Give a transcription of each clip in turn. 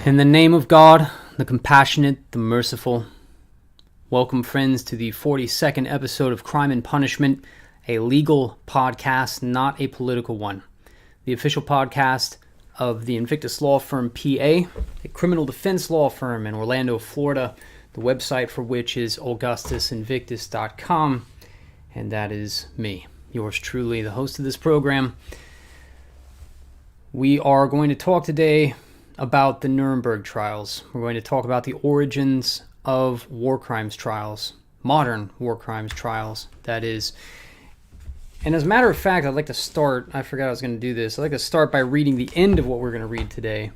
In the name of God, the compassionate, the merciful, welcome friends to the 42nd episode of Crime and Punishment, a legal podcast, not a political one. The official podcast of the Invictus Law Firm, PA, a criminal defense law firm in Orlando, Florida, the website for which is augustusinvictus.com, and that is me, yours truly, the host of this program. We are going to talk today about the Nuremberg trials. We're going to talk about the origins of war crimes trials, modern war crimes trials, that is. And as a matter of fact, I'd like to start, I forgot I was going to do this, I'd like to start by reading the end of what we're going to read today,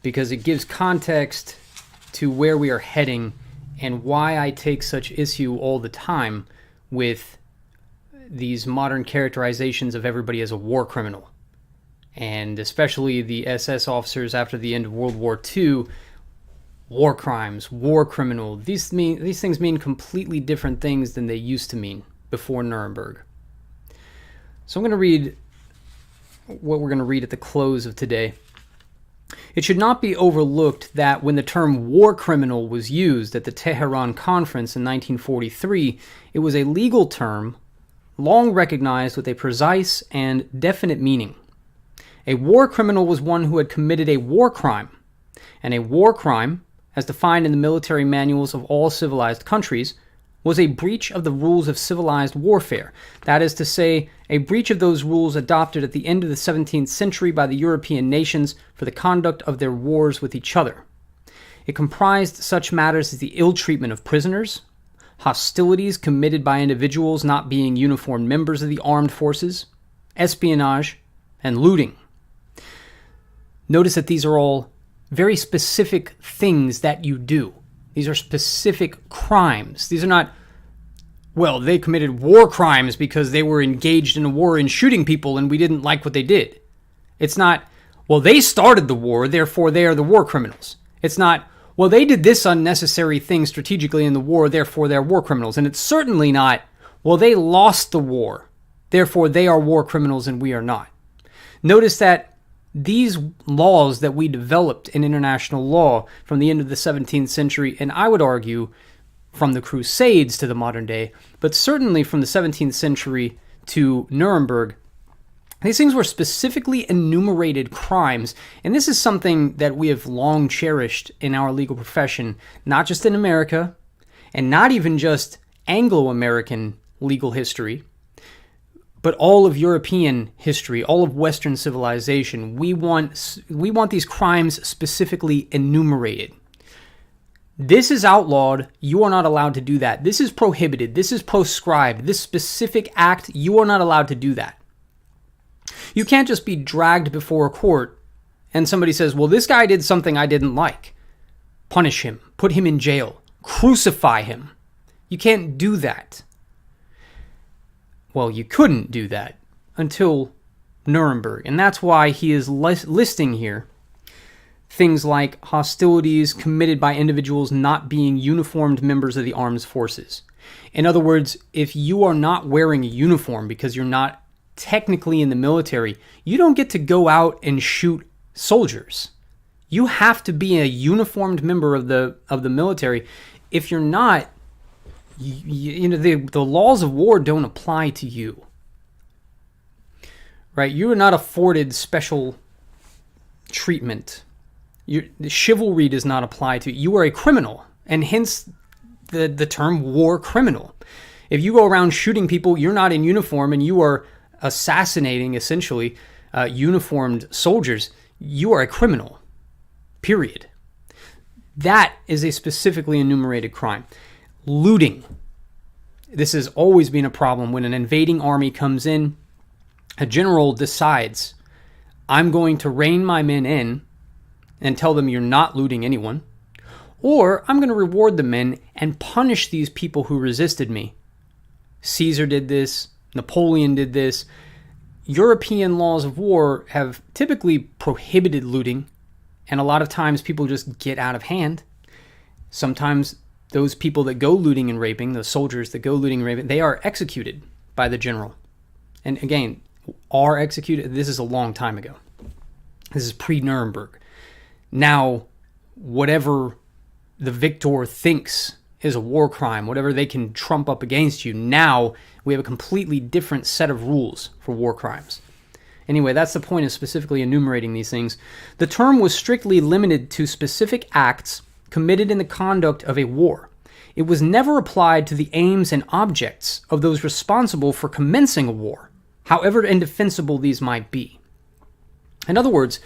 because it gives context to where we are heading and why I take such issue all the time with these modern characterizations of everybody as a war criminal. And especially the SS officers after the end of World War II, war crimes, war criminal. These things mean completely different things than they used to mean before Nuremberg. So I'm going to read what we're going to read at the close of today. It should not be overlooked that when the term war criminal was used at the Tehran Conference in 1943, it was a legal term long recognized with a precise and definite meaning. A war criminal was one who had committed a war crime, and a war crime, as defined in the military manuals of all civilized countries, was a breach of the rules of civilized warfare. That is to say, a breach of those rules adopted at the end of the 17th century by the European nations for the conduct of their wars with each other. It comprised such matters as the ill treatment of prisoners, hostilities committed by individuals not being uniformed members of the armed forces, espionage, and looting. Notice that these are all very specific things that you do. These are specific crimes. These are not, well, they committed war crimes because they were engaged in a war and shooting people and we didn't like what they did. It's not, well, they started the war, therefore they are the war criminals. It's not, well, they did this unnecessary thing strategically in the war, therefore they're war criminals. And it's certainly not, well, they lost the war, therefore they are war criminals and we are not. Notice that these laws that we developed in international law from the end of the 17th century, and I would argue from the Crusades to the modern day, but certainly from the 17th century to Nuremberg, these things were specifically enumerated crimes, and this is something that we have long cherished in our legal profession, not just in America, and not even just Anglo-American legal history, but all of European history, all of Western civilization. We want these crimes specifically enumerated. This is outlawed. You are not allowed to do that. This is prohibited. This is proscribed. This specific act, you are not allowed to do that. You can't just be dragged before a court and somebody says, well, this guy did something I didn't like. Punish him. Put him in jail. Crucify him. You can't do that. Well, you couldn't do that until Nuremberg, and that's why he is listing here things like hostilities committed by individuals not being uniformed members of the armed forces. In other words, if you are not wearing a uniform because you're not technically in the military, you don't get to go out and shoot soldiers. You have to be a uniformed member of the military. If you're not, the laws of war don't apply to you, right? You are not afforded special treatment. The chivalry does not apply to you. You are a criminal, and hence the term war criminal. If you go around shooting people, you're not in uniform, and you are assassinating, essentially, uniformed soldiers, you are a criminal, period. That is a specifically enumerated crime. Looting. This has always been a problem. When an invading army comes in, a general decides, I'm going to rein my men in and tell them you're not looting anyone, or I'm going to reward the men and punish these people who resisted me. Caesar did this. Napoleon did this. European laws of war have typically prohibited looting, and a lot of times people just get out of hand. Sometimes those people that go looting and raping, the soldiers that go looting and raping, they are executed by the general. And again, are executed, this is a long time ago. This is pre-Nuremberg. Now, whatever the victor thinks is a war crime, whatever they can trump up against you. Now we have a completely different set of rules for war crimes. Anyway, that's the point of specifically enumerating these things. The term was strictly limited to specific acts committed in the conduct of a war. It was never applied to the aims and objects of those responsible for commencing a war, however indefensible these might be. In other words,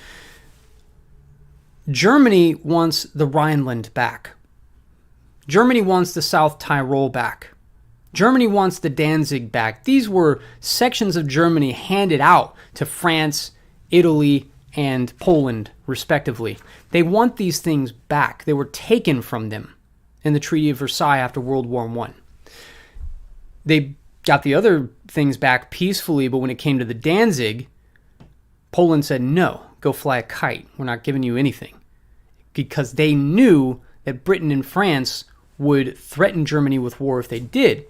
Germany wants the Rhineland back. Germany wants the South Tyrol back. Germany wants the Danzig back. These were sections of Germany handed out to France, Italy, and Poland, respectively. They want these things back. They were taken from them in the Treaty of Versailles after World War I. They got the other things back peacefully, but when it came to the Danzig, Poland said, no, go fly a kite. We're not giving you anything. Because they knew that Britain and France would threaten Germany with war if they did.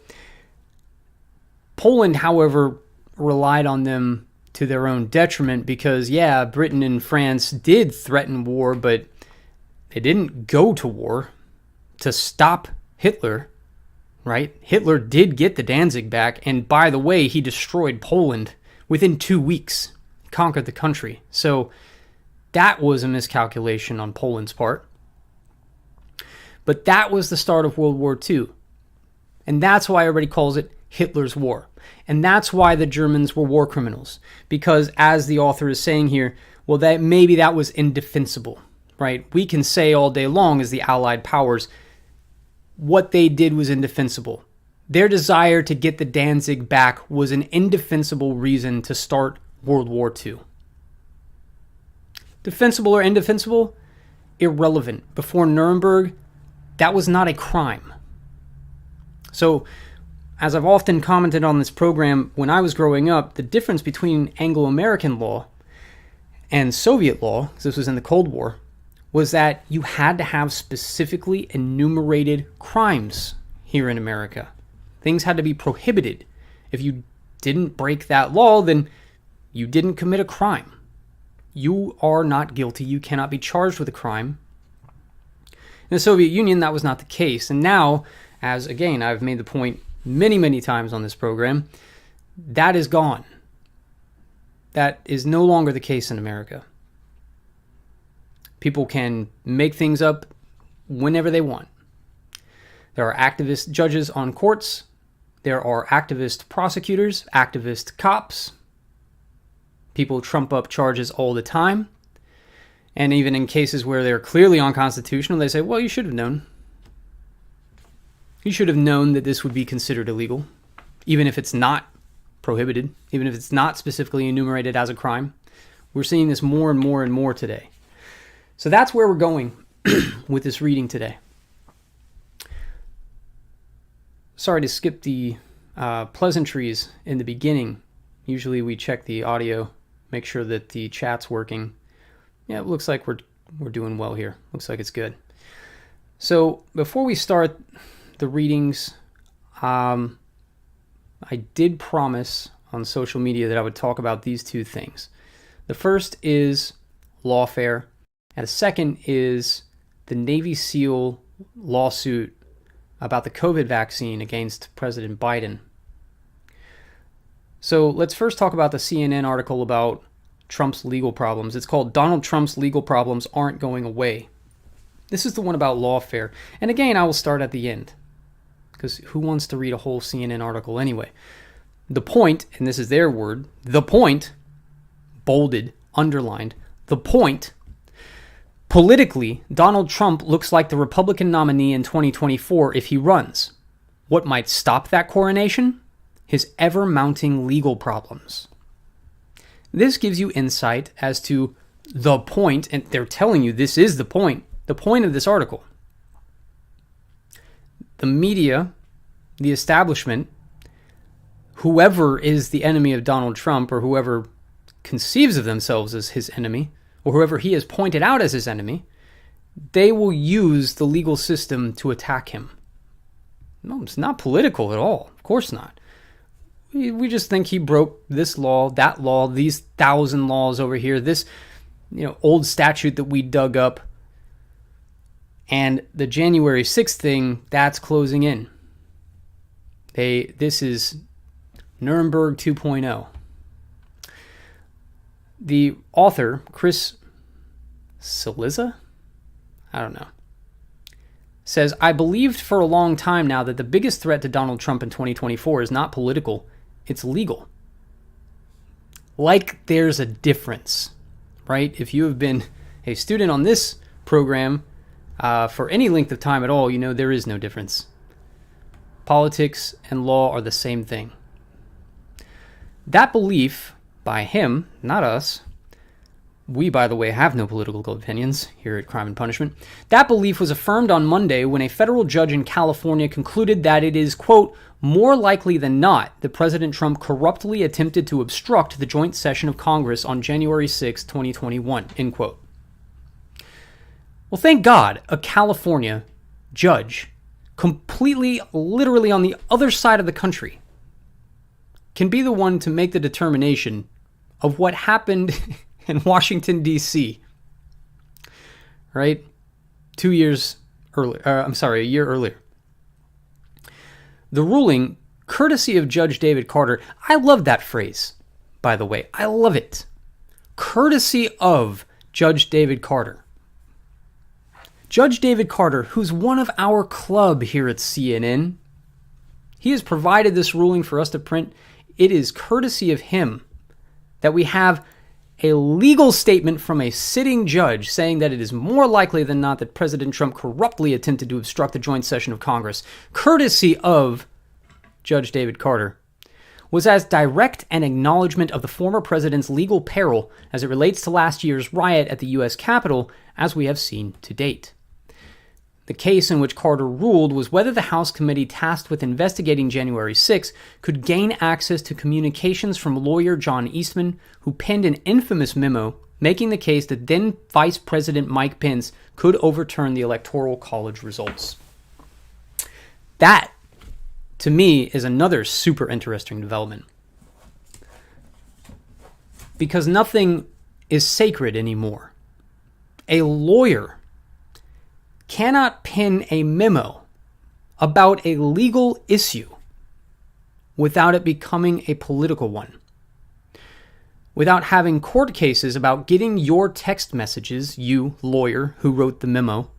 Poland, however, relied on them to their own detriment because, yeah, Britain and France did threaten war, but they didn't go to war to stop Hitler, right? Hitler did get the Danzig back, and by the way, he destroyed Poland within 2 weeks. He conquered the country. So that was a miscalculation on Poland's part. But that was the start of World War II. And that's why everybody calls it Hitler's War. And that's why the Germans were war criminals. Because as the author is saying here, well, that maybe that was indefensible, right? We can say all day long as the Allied powers, what they did was indefensible. Their desire to get the Danzig back was an indefensible reason to start World War II. Defensible or indefensible? Irrelevant. Before Nuremberg, that was not a crime. So, as I've often commented on this program, when I was growing up, the difference between Anglo-American law and Soviet law, because this was in the Cold War, was that you had to have specifically enumerated crimes here in America. Things had to be prohibited. If you didn't break that law, then you didn't commit a crime. You are not guilty. You cannot be charged with a crime. In the Soviet Union, that was not the case. And now, as again, I've made the point many, many times on this program, that is gone. That is no longer the case in America. People can make things up whenever they want. There are activist judges on courts. There are activist prosecutors, activist cops. People trump up charges all the time. And even in cases where they're clearly unconstitutional, they say, well, you should have known. You should have known that this would be considered illegal, even if it's not prohibited, even if it's not specifically enumerated as a crime. We're seeing this more and more and more today. So that's where we're going with this reading today. Sorry to skip the pleasantries in the beginning. Usually we check the audio, make sure that the chat's working. Yeah, it looks like we're doing well here. Looks like it's good. So before we start the readings, I did promise on social media that I would talk about these two things. The first is lawfare, and the second is the Navy SEAL lawsuit about the COVID vaccine against President Biden. So let's first talk about the CNN article about Trump's legal problems. It's called Donald Trump's Legal Problems Aren't Going Away. This is the one about lawfare. And again, I will start at the end, because who wants to read a whole CNN article anyway? The point, and this is their word, the point, bolded, underlined, the point, politically, Donald Trump looks like the Republican nominee in 2024 if he runs. What might stop that coronation? His ever-mounting legal problems. This gives you insight as to the point, and they're telling you this is the point of this article. The media, the establishment, whoever is the enemy of Donald Trump, or whoever conceives of themselves as his enemy, or whoever he has pointed out as his enemy, they will use the legal system to attack him. No, it's not political at all. Of course not. We just think he broke this law, that law, these 1,000 laws over here, this old statute that we dug up. And the January 6th thing, that's closing in. This is Nuremberg 2.0. The author, Chris Cillizza, I don't know, says, I believed for a long time now that the biggest threat to Donald Trump in 2024 is not political, it's legal. Like there's a difference, right? If you have been a student on this program for any length of time at all, you know there is no difference. Politics and law are the same thing. That belief by him, not us, we, by the way, have no political opinions here at Crime and Punishment. That belief was affirmed on Monday when a federal judge in California concluded that it is, quote, more likely than not that President Trump corruptly attempted to obstruct the joint session of Congress on January 6, 2021, end quote. Well, thank God a California judge, completely, literally on the other side of the country, can be the one to make the determination of what happened in Washington, D.C., right? A year earlier. The ruling, courtesy of Judge David Carter, I love that phrase, by the way. I love it. Courtesy of Judge David Carter. Judge David Carter, who's one of our club here at CNN, he has provided this ruling for us to print. It is courtesy of him that we have a legal statement from a sitting judge saying that it is more likely than not that President Trump corruptly attempted to obstruct the joint session of Congress, courtesy of Judge David Carter, was as direct an acknowledgement of the former president's legal peril as it relates to last year's riot at the U.S. Capitol as we have seen to date. The case in which Carter ruled was whether the House committee tasked with investigating January 6 could gain access to communications from lawyer John Eastman, who penned an infamous memo making the case that then Vice President Mike Pence could overturn the Electoral College results. That, to me, is another super interesting development. Because nothing is sacred anymore. A lawyer cannot pen a memo about a legal issue without it becoming a political one. Without having court cases about getting your text messages, you, lawyer, who wrote the memo,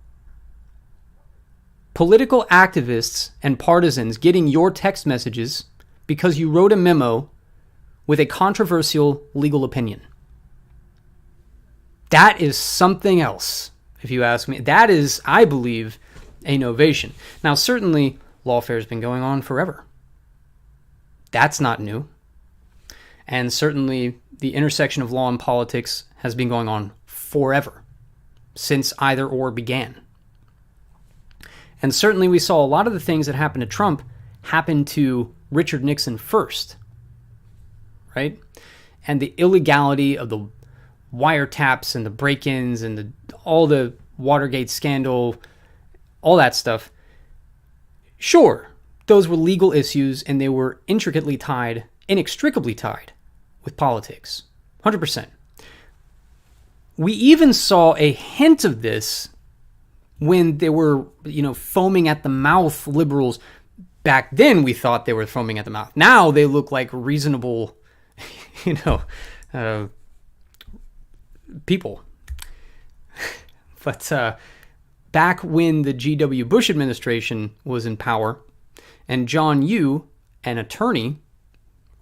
political activists and partisans getting your text messages because you wrote a memo with a controversial legal opinion. That is something else. If you ask me, that is, I believe, a novation. Now, certainly, lawfare has been going on forever. That's not new. And certainly, the intersection of law and politics has been going on forever, since either or began. And certainly, we saw a lot of the things that happened to Trump happen to Richard Nixon first, right? And the illegality of the wiretaps and the break-ins and all the Watergate scandal, all that stuff. Sure, those were legal issues and they were intricately tied, inextricably tied with politics. 100%. We even saw a hint of this when they were, foaming at the mouth liberals. Back then we thought they were foaming at the mouth. Now they look like reasonable, people. But back when the G.W. Bush administration was in power and John Yoo, an attorney,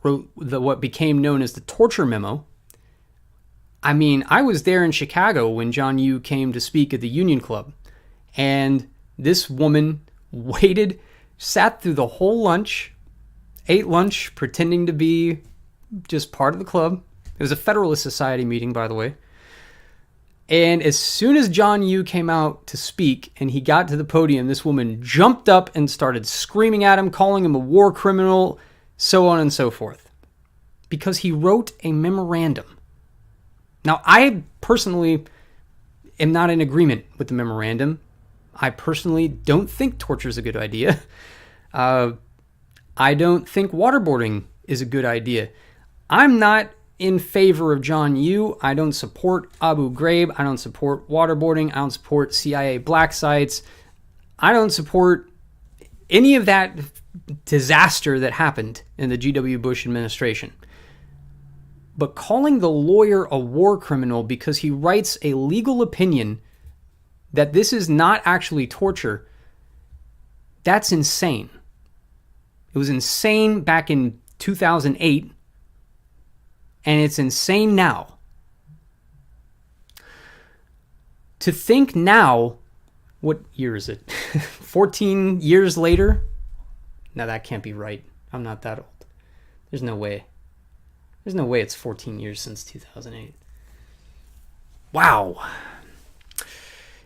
wrote what became known as the torture memo. I mean, I was there in Chicago when John Yoo came to speak at the Union Club. And this woman sat through the whole lunch, ate lunch, pretending to be just part of the club. It was a Federalist Society meeting, by the way. And as soon as John Yoo came out to speak and he got to the podium, this woman jumped up and started screaming at him, calling him a war criminal, so on and so forth. Because he wrote a memorandum. Now, I personally am not in agreement with the memorandum. I personally don't think torture is a good idea. I don't think waterboarding is a good idea. I'm not in favor of John Yoo. I don't support Abu Ghraib. I don't support waterboarding. I don't support CIA black sites. I don't support any of that disaster that happened in the G.W. Bush administration. But calling the lawyer a war criminal because he writes a legal opinion that this is not actually torture, that's insane. It was insane back in 2008, and it's insane now. To think now, what year is it? 14 years later? No, that can't be right. I'm not that old. There's no way. There's no way it's 14 years since 2008. Wow.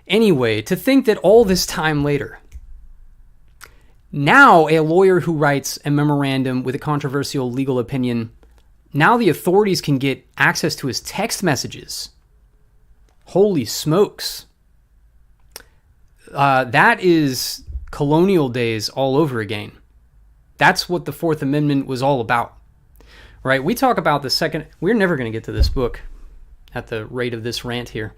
Anyway, to think that all this time later, now a lawyer who writes a memorandum with a controversial legal opinion, now the authorities can get access to his text messages. Holy smokes. That is colonial days all over again. That's what the Fourth Amendment was all about. Right? We talk about the second... We're never going to get to this book at the rate of this rant here.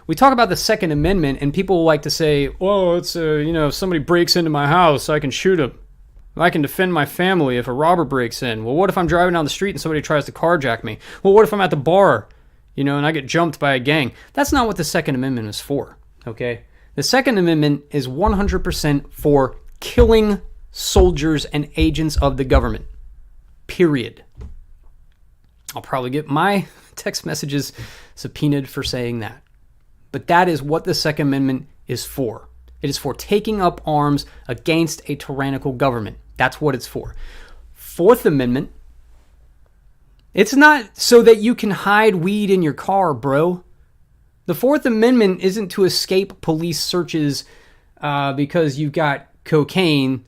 We talk about the Second Amendment, and people like to say, oh, it's, if somebody breaks into my house, I can shoot him. I can defend my family if a robber breaks in. Well, what if I'm driving down the street and somebody tries to carjack me? Well, what if I'm at the bar, and I get jumped by a gang? That's not what the Second Amendment is for, okay? The Second Amendment is 100% for killing soldiers and agents of the government. Period. I'll probably get my text messages subpoenaed for saying that. But that is what the Second Amendment is for. It is for taking up arms against a tyrannical government. That's what it's for. Fourth Amendment, it's not so that you can hide weed in your car, bro. The Fourth Amendment isn't to escape police searches because you've got cocaine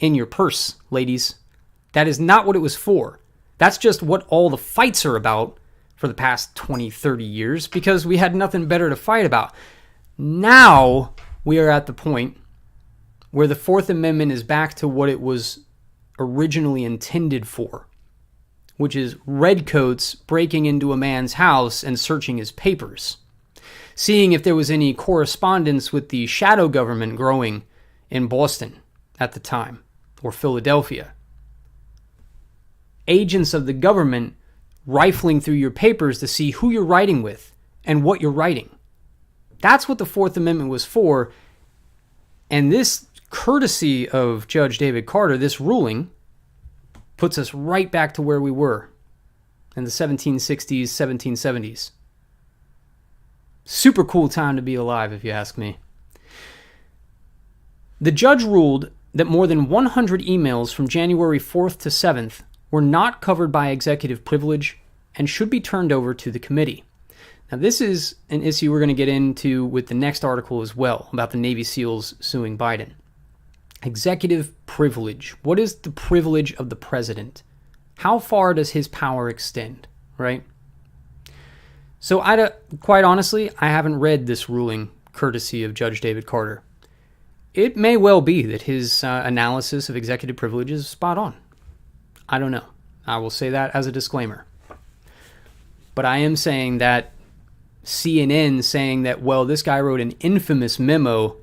in your purse, ladies. That is not what it was for. That's just what all the fights are about for the past 20, 30 years because we had nothing better to fight about. Now we are at the point where the Fourth Amendment is back to what it was originally intended for, which is redcoats breaking into a man's house and searching his papers, seeing if there was any correspondence with the shadow government growing in Boston at the time, or Philadelphia. Agents of the government rifling through your papers to see who you're writing with and what you're writing. That's what the Fourth Amendment was for. And this courtesy of Judge David Carter, this ruling, puts us right back to where we were in the 1760s, 1770s. Super cool time to be alive, if you ask me. The judge ruled that more than 100 emails from January 4th to 7th were not covered by executive privilege and should be turned over to the committee. Now, this is an issue we're going to get into with the next article as well, about the Navy SEALs suing Biden. Executive privilege. What is the privilege of the president? How far does his power extend, right? So, quite honestly, I haven't read this ruling courtesy of Judge David Carter. It may well be that his analysis of executive privilege is spot on. I don't know. I will say that as a disclaimer. But I am saying that CNN saying that, well, this guy wrote an infamous memo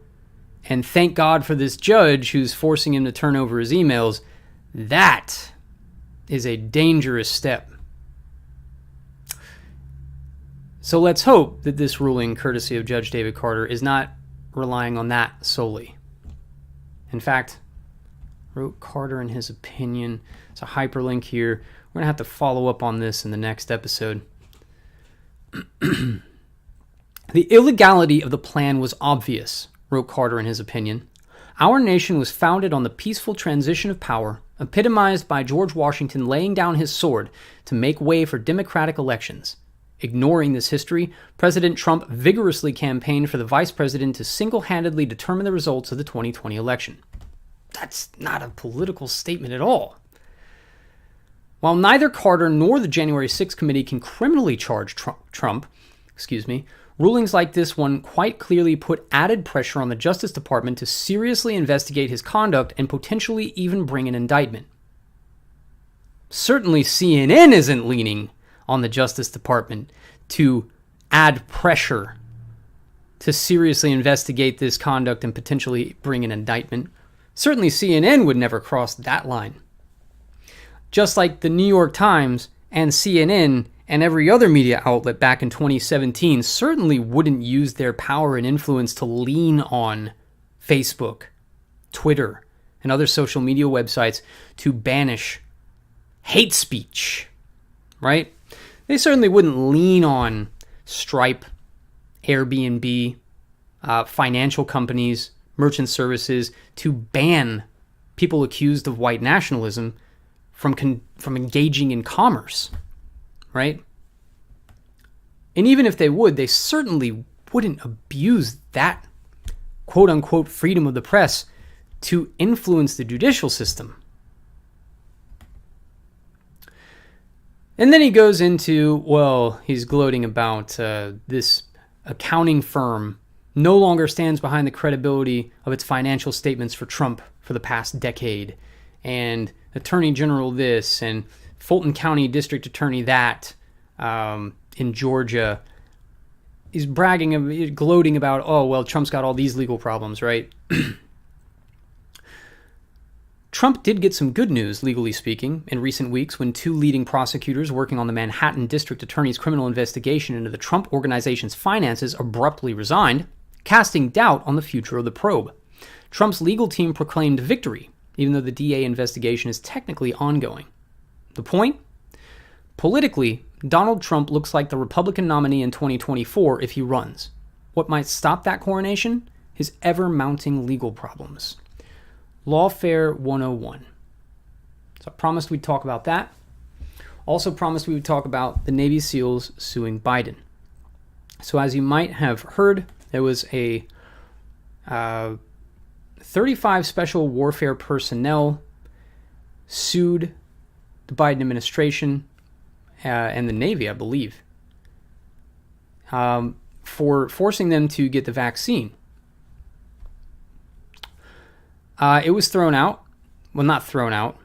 and thank God for this judge who's forcing him to turn over his emails, that is a dangerous step. So let's hope that this ruling, courtesy of Judge David Carter, is not relying on that solely. In fact, wrote Carter in his opinion. It's a hyperlink here. We're going to have to follow up on this in the next episode. The illegality of the plan was obvious, wrote Carter in his opinion. Our nation was founded on the peaceful transition of power, epitomized by George Washington laying down his sword to make way for democratic elections. Ignoring this history, President Trump vigorously campaigned for the vice president to single-handedly determine the results of the 2020 election. That's not a political statement at all. While neither Carter nor the January 6th committee can criminally charge Trump, rulings like this one quite clearly put added pressure on the Justice Department to seriously investigate his conduct and potentially even bring an indictment. Certainly CNN isn't leaning on the Justice Department to add pressure to seriously investigate this conduct and potentially bring an indictment. Certainly CNN would never cross that line. Just like the New York Times and CNN and every other media outlet back in 2017 certainly wouldn't use their power and influence to lean on Facebook, Twitter, and other social media websites to banish hate speech, right? They certainly wouldn't lean on Stripe, Airbnb, financial companies, merchant services to ban people accused of white nationalism from engaging in commerce, right? And even if they would, they certainly wouldn't abuse that quote-unquote freedom of the press to influence the judicial system. And then he goes into, well, he's gloating about this accounting firm no longer stands behind the credibility of its financial statements for Trump for the past decade, and Attorney General this, and Fulton County District Attorney that in Georgia. He's bragging, gloating about, oh, well, Trump's got all these legal problems, right? Trump did get some good news, legally speaking, in recent weeks when two leading prosecutors working on the Manhattan District Attorney's criminal investigation into the Trump Organization's finances abruptly resigned, casting doubt on the future of the probe. Trump's legal team proclaimed victory, even though the DA investigation is technically ongoing. The point? Politically, Donald Trump looks like the Republican nominee in 2024 if he runs. What might stop that coronation? His ever-mounting legal problems. Lawfare 101. So I promised we'd talk about that. Also promised we would talk about the Navy SEALs suing Biden. So as you might have heard, there was a 35 special warfare personnel sued the Biden administration and the Navy, I believe, for forcing them to get the vaccine. It was thrown out. Well, not thrown out.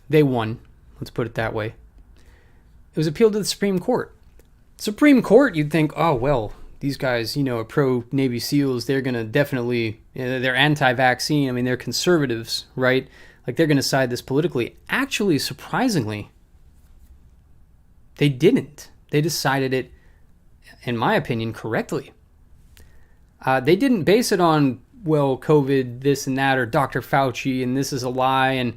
They won. Let's put it that way. It was appealed to the Supreme Court. Supreme Court, you'd think, oh, well, these guys, are pro-Navy SEALs. They're going to definitely, they're anti-vaccine. I mean, they're conservatives, right? Like, they're going to side this politically. Actually, surprisingly, they didn't. They decided it, in my opinion, correctly. They didn't base it on, well, COVID, this and that, or Dr. Fauci, and this is a lie, and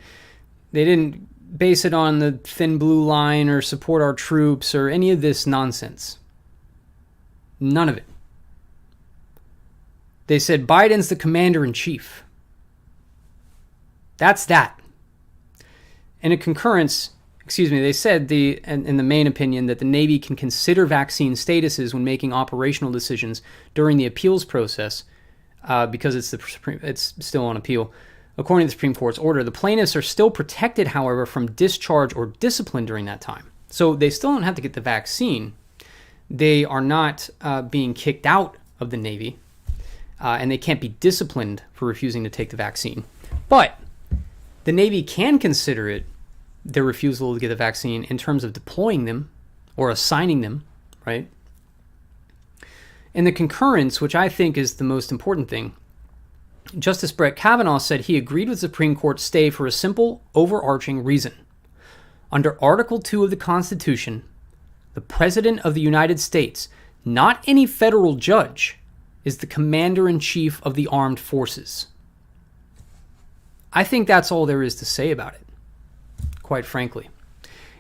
they didn't base it on the thin blue line or support our troops or any of this nonsense. None of it. They said Biden's the commander-in-chief. That's that. In a concurrence, they said in the main opinion that the Navy can consider vaccine statuses when making operational decisions during the appeals process because it's still on appeal. According to the Supreme Court's order, the plaintiffs are still protected, however, from discharge or discipline during that time. So they still don't have to get the vaccine. They are not being kicked out of the Navy, and they can't be disciplined for refusing to take the vaccine. But the Navy can consider it their refusal to get the vaccine in terms of deploying them or assigning them, right? In the concurrence, which I think is the most important thing, Justice Brett Kavanaugh said he agreed with the Supreme Court's stay for a simple, overarching reason. Under Article 2 of the Constitution, the President of the United States, not any federal judge, is the Commander-in-Chief of the Armed Forces. I think that's all there is to say about it, quite frankly.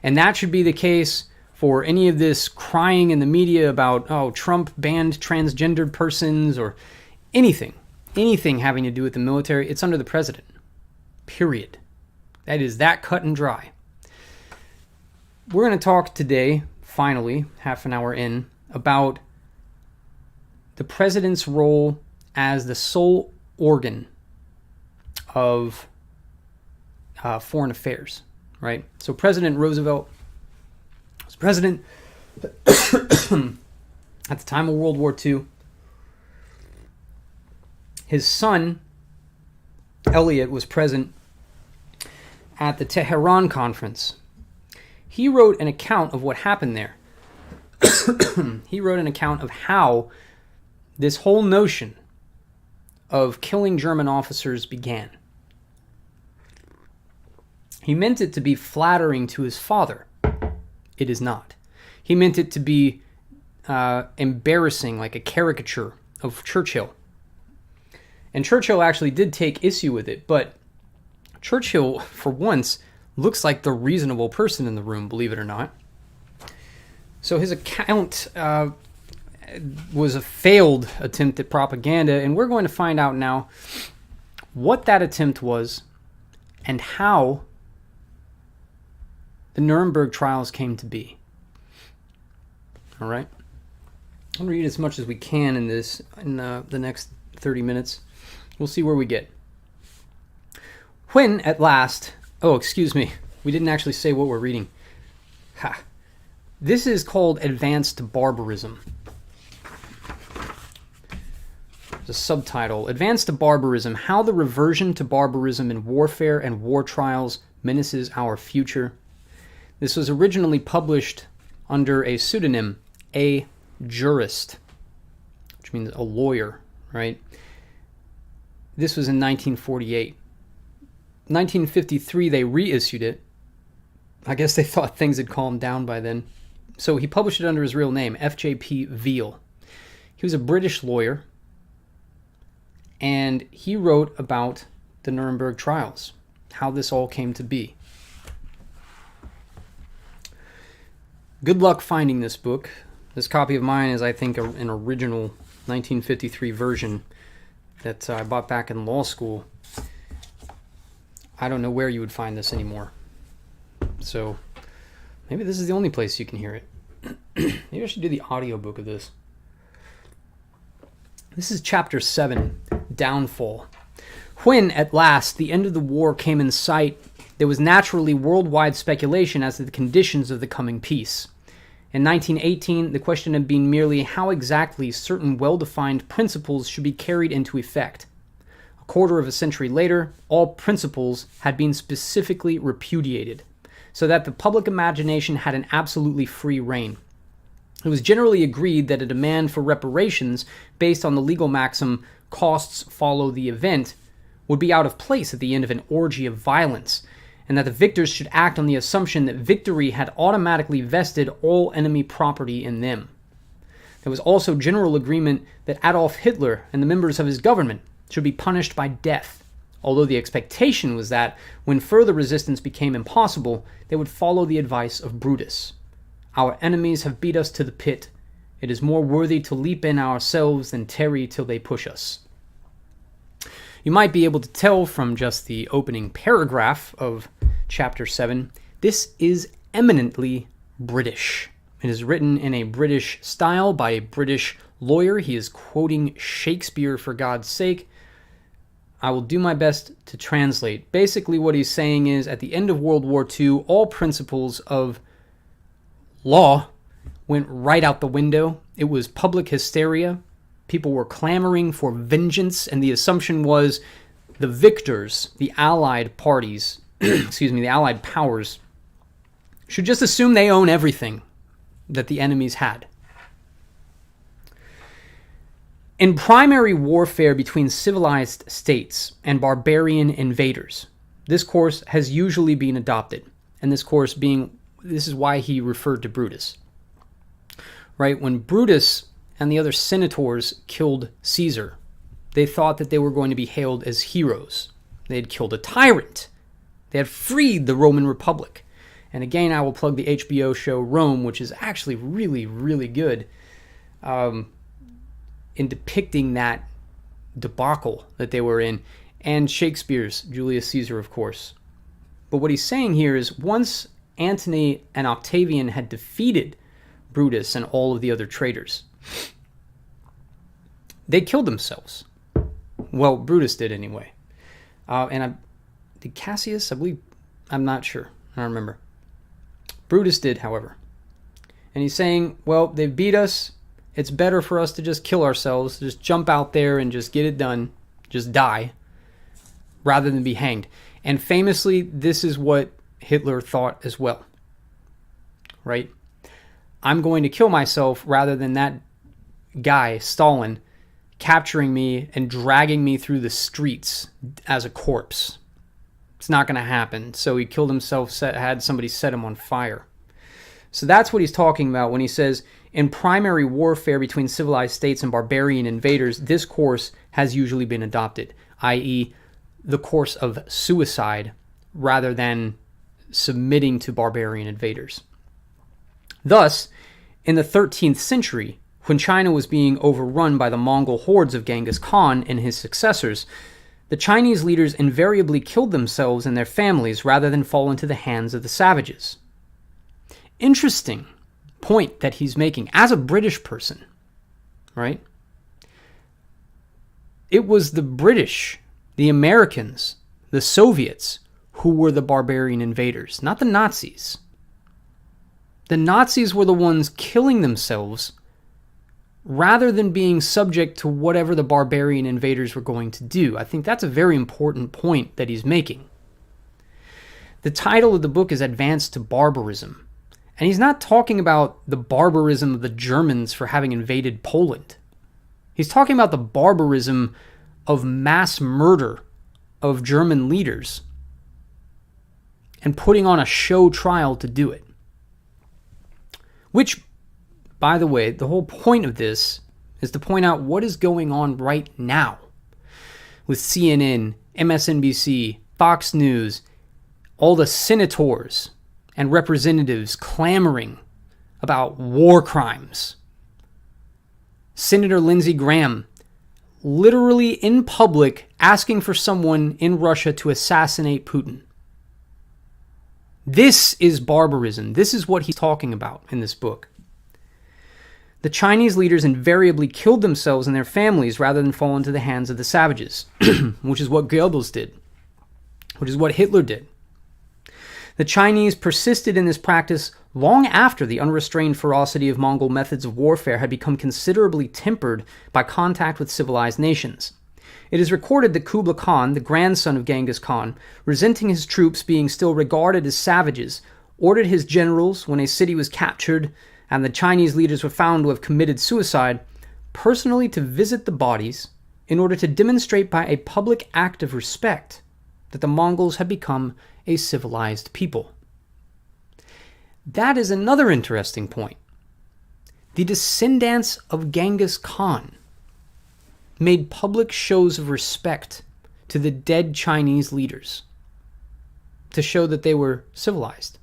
And that should be the case for any of this crying in the media about, oh, Trump banned transgendered persons or anything having to do with the military. It's under the president. Period. That is that cut and dry. We're going to talk today, finally, half an hour in, about the president's role as the sole organ of foreign affairs, right? So President Roosevelt was president at the time of World War II. His son, Elliot, was present at the Tehran Conference. he wrote an account of what happened there. He wrote an account of how this whole notion of killing German officers began. He meant it to be flattering to his father. It is not. He meant it to be embarrassing, like a caricature of Churchill. And Churchill actually did take issue with it, but Churchill, for once, looks like the reasonable person in the room, believe it or not. So his account was a failed attempt at propaganda, and we're going to find out now what that attempt was and how the Nuremberg trials came to be. All right? I'll read as much as we can in the next 30 minutes. We'll see where we get. When, at last... Oh, excuse me. We didn't actually say what we're reading. Ha. This is called Advanced Barbarism. The subtitle, Advanced Barbarism, How the Reversion to Barbarism in Warfare and War Trials Menaces Our Future. This was originally published under a pseudonym, A Jurist, which means a lawyer, right? This was in 1948. 1953, they reissued it. I guess they thought things had calmed down by then. So he published it under his real name, F.J.P. Veal. He was a British lawyer, and he wrote about the Nuremberg trials, how this all came to be. Good luck finding this book. This copy of mine is, I think, an original 1953 version that I bought back in law school. I don't know where you would find this anymore. So maybe this is the only place you can hear it. Maybe I should do the audiobook of this. This is Chapter 7, Downfall. When, at last, the end of the war came in sight, there was naturally worldwide speculation as to the conditions of the coming peace. In 1918, the question had been merely how exactly certain well-defined principles should be carried into effect. A quarter of a century later, all principles had been specifically repudiated, so that the public imagination had an absolutely free rein. It was generally agreed that a demand for reparations based on the legal maxim, costs follow the event, would be out of place at the end of an orgy of violence, and that the victors should act on the assumption that victory had automatically vested all enemy property in them. There was also general agreement that Adolf Hitler and the members of his government should be punished by death, although the expectation was that, when further resistance became impossible, they would follow the advice of Brutus. Our enemies have beat us to the pit. It is more worthy to leap in ourselves than tarry till they push us. You might be able to tell from just the opening paragraph of Chapter 7, this is eminently British. It is written in a British style by a British lawyer. He is quoting Shakespeare, for God's sake. I will do my best to translate. Basically what he's saying is, at the end of World War II, all principles of law went right out the window. It was public hysteria. People were clamoring for vengeance, and the assumption was the victors, the Allied parties, the Allied powers, should just assume they own everything that the enemies had. In primary warfare between civilized states and barbarian invaders, this course has usually been adopted, and this is why he referred to Brutus. Right? When Brutus and the other senators killed Caesar, they thought that they were going to be hailed as heroes. They had killed a tyrant. They had freed the Roman Republic. And again, I will plug the HBO show Rome, which is actually really, really good in depicting that debacle that they were in, and Shakespeare's Julius Caesar, of course. But what he's saying here is, once Antony and Octavian had defeated Brutus and all of the other traitors, they killed themselves. Well, Brutus did anyway. Did Cassius? I believe, I'm not sure. I don't remember. Brutus did, however. And he's saying, well, they've beat us. It's better for us to just kill ourselves, just jump out there and just get it done, just die, rather than be hanged. And famously, this is what Hitler thought as well. right? I'm going to kill myself rather than that guy, Stalin, capturing me and dragging me through the streets as a corpse. It's not going to happen. So he killed himself, had somebody set him on fire. So that's what he's talking about when he says, in primary warfare between civilized states and barbarian invaders, this course has usually been adopted, i.e., the course of suicide rather than submitting to barbarian invaders. Thus, in the 13th century, when China was being overrun by the Mongol hordes of Genghis Khan and his successors, the Chinese leaders invariably killed themselves and their families rather than fall into the hands of the savages. Interesting point that he's making as a British person, right? It was the British, the Americans, the Soviets who were the barbarian invaders, not the Nazis. The Nazis were the ones killing themselves rather than being subject to whatever the barbarian invaders were going to do. I think that's a very important point that he's making. The title of the book is Advance to Barbarism. And he's not talking about the barbarism of the Germans for having invaded Poland. He's talking about the barbarism of mass murder of German leaders and putting on a show trial to do it. Which, by the way, the whole point of this is to point out what is going on right now with CNN, MSNBC, Fox News, all the senators and representatives clamoring about war crimes. Senator Lindsey Graham literally in public asking for someone in Russia to assassinate Putin. This is barbarism. This is what he's talking about in this book. The Chinese leaders invariably killed themselves and their families rather than fall into the hands of the savages, which is what Goebbels did, which is what Hitler did. The Chinese persisted in this practice long after the unrestrained ferocity of Mongol methods of warfare had become considerably tempered by contact with civilized nations. It is recorded that Kublai Khan, the grandson of Genghis Khan, resenting his troops being still regarded as savages, ordered his generals, when a city was captured and the Chinese leaders were found to have committed suicide, personally to visit the bodies in order to demonstrate by a public act of respect that the Mongols had become a civilized people. That is another interesting point. The descendants of Genghis Khan made public shows of respect to the dead Chinese leaders to show that they were civilized.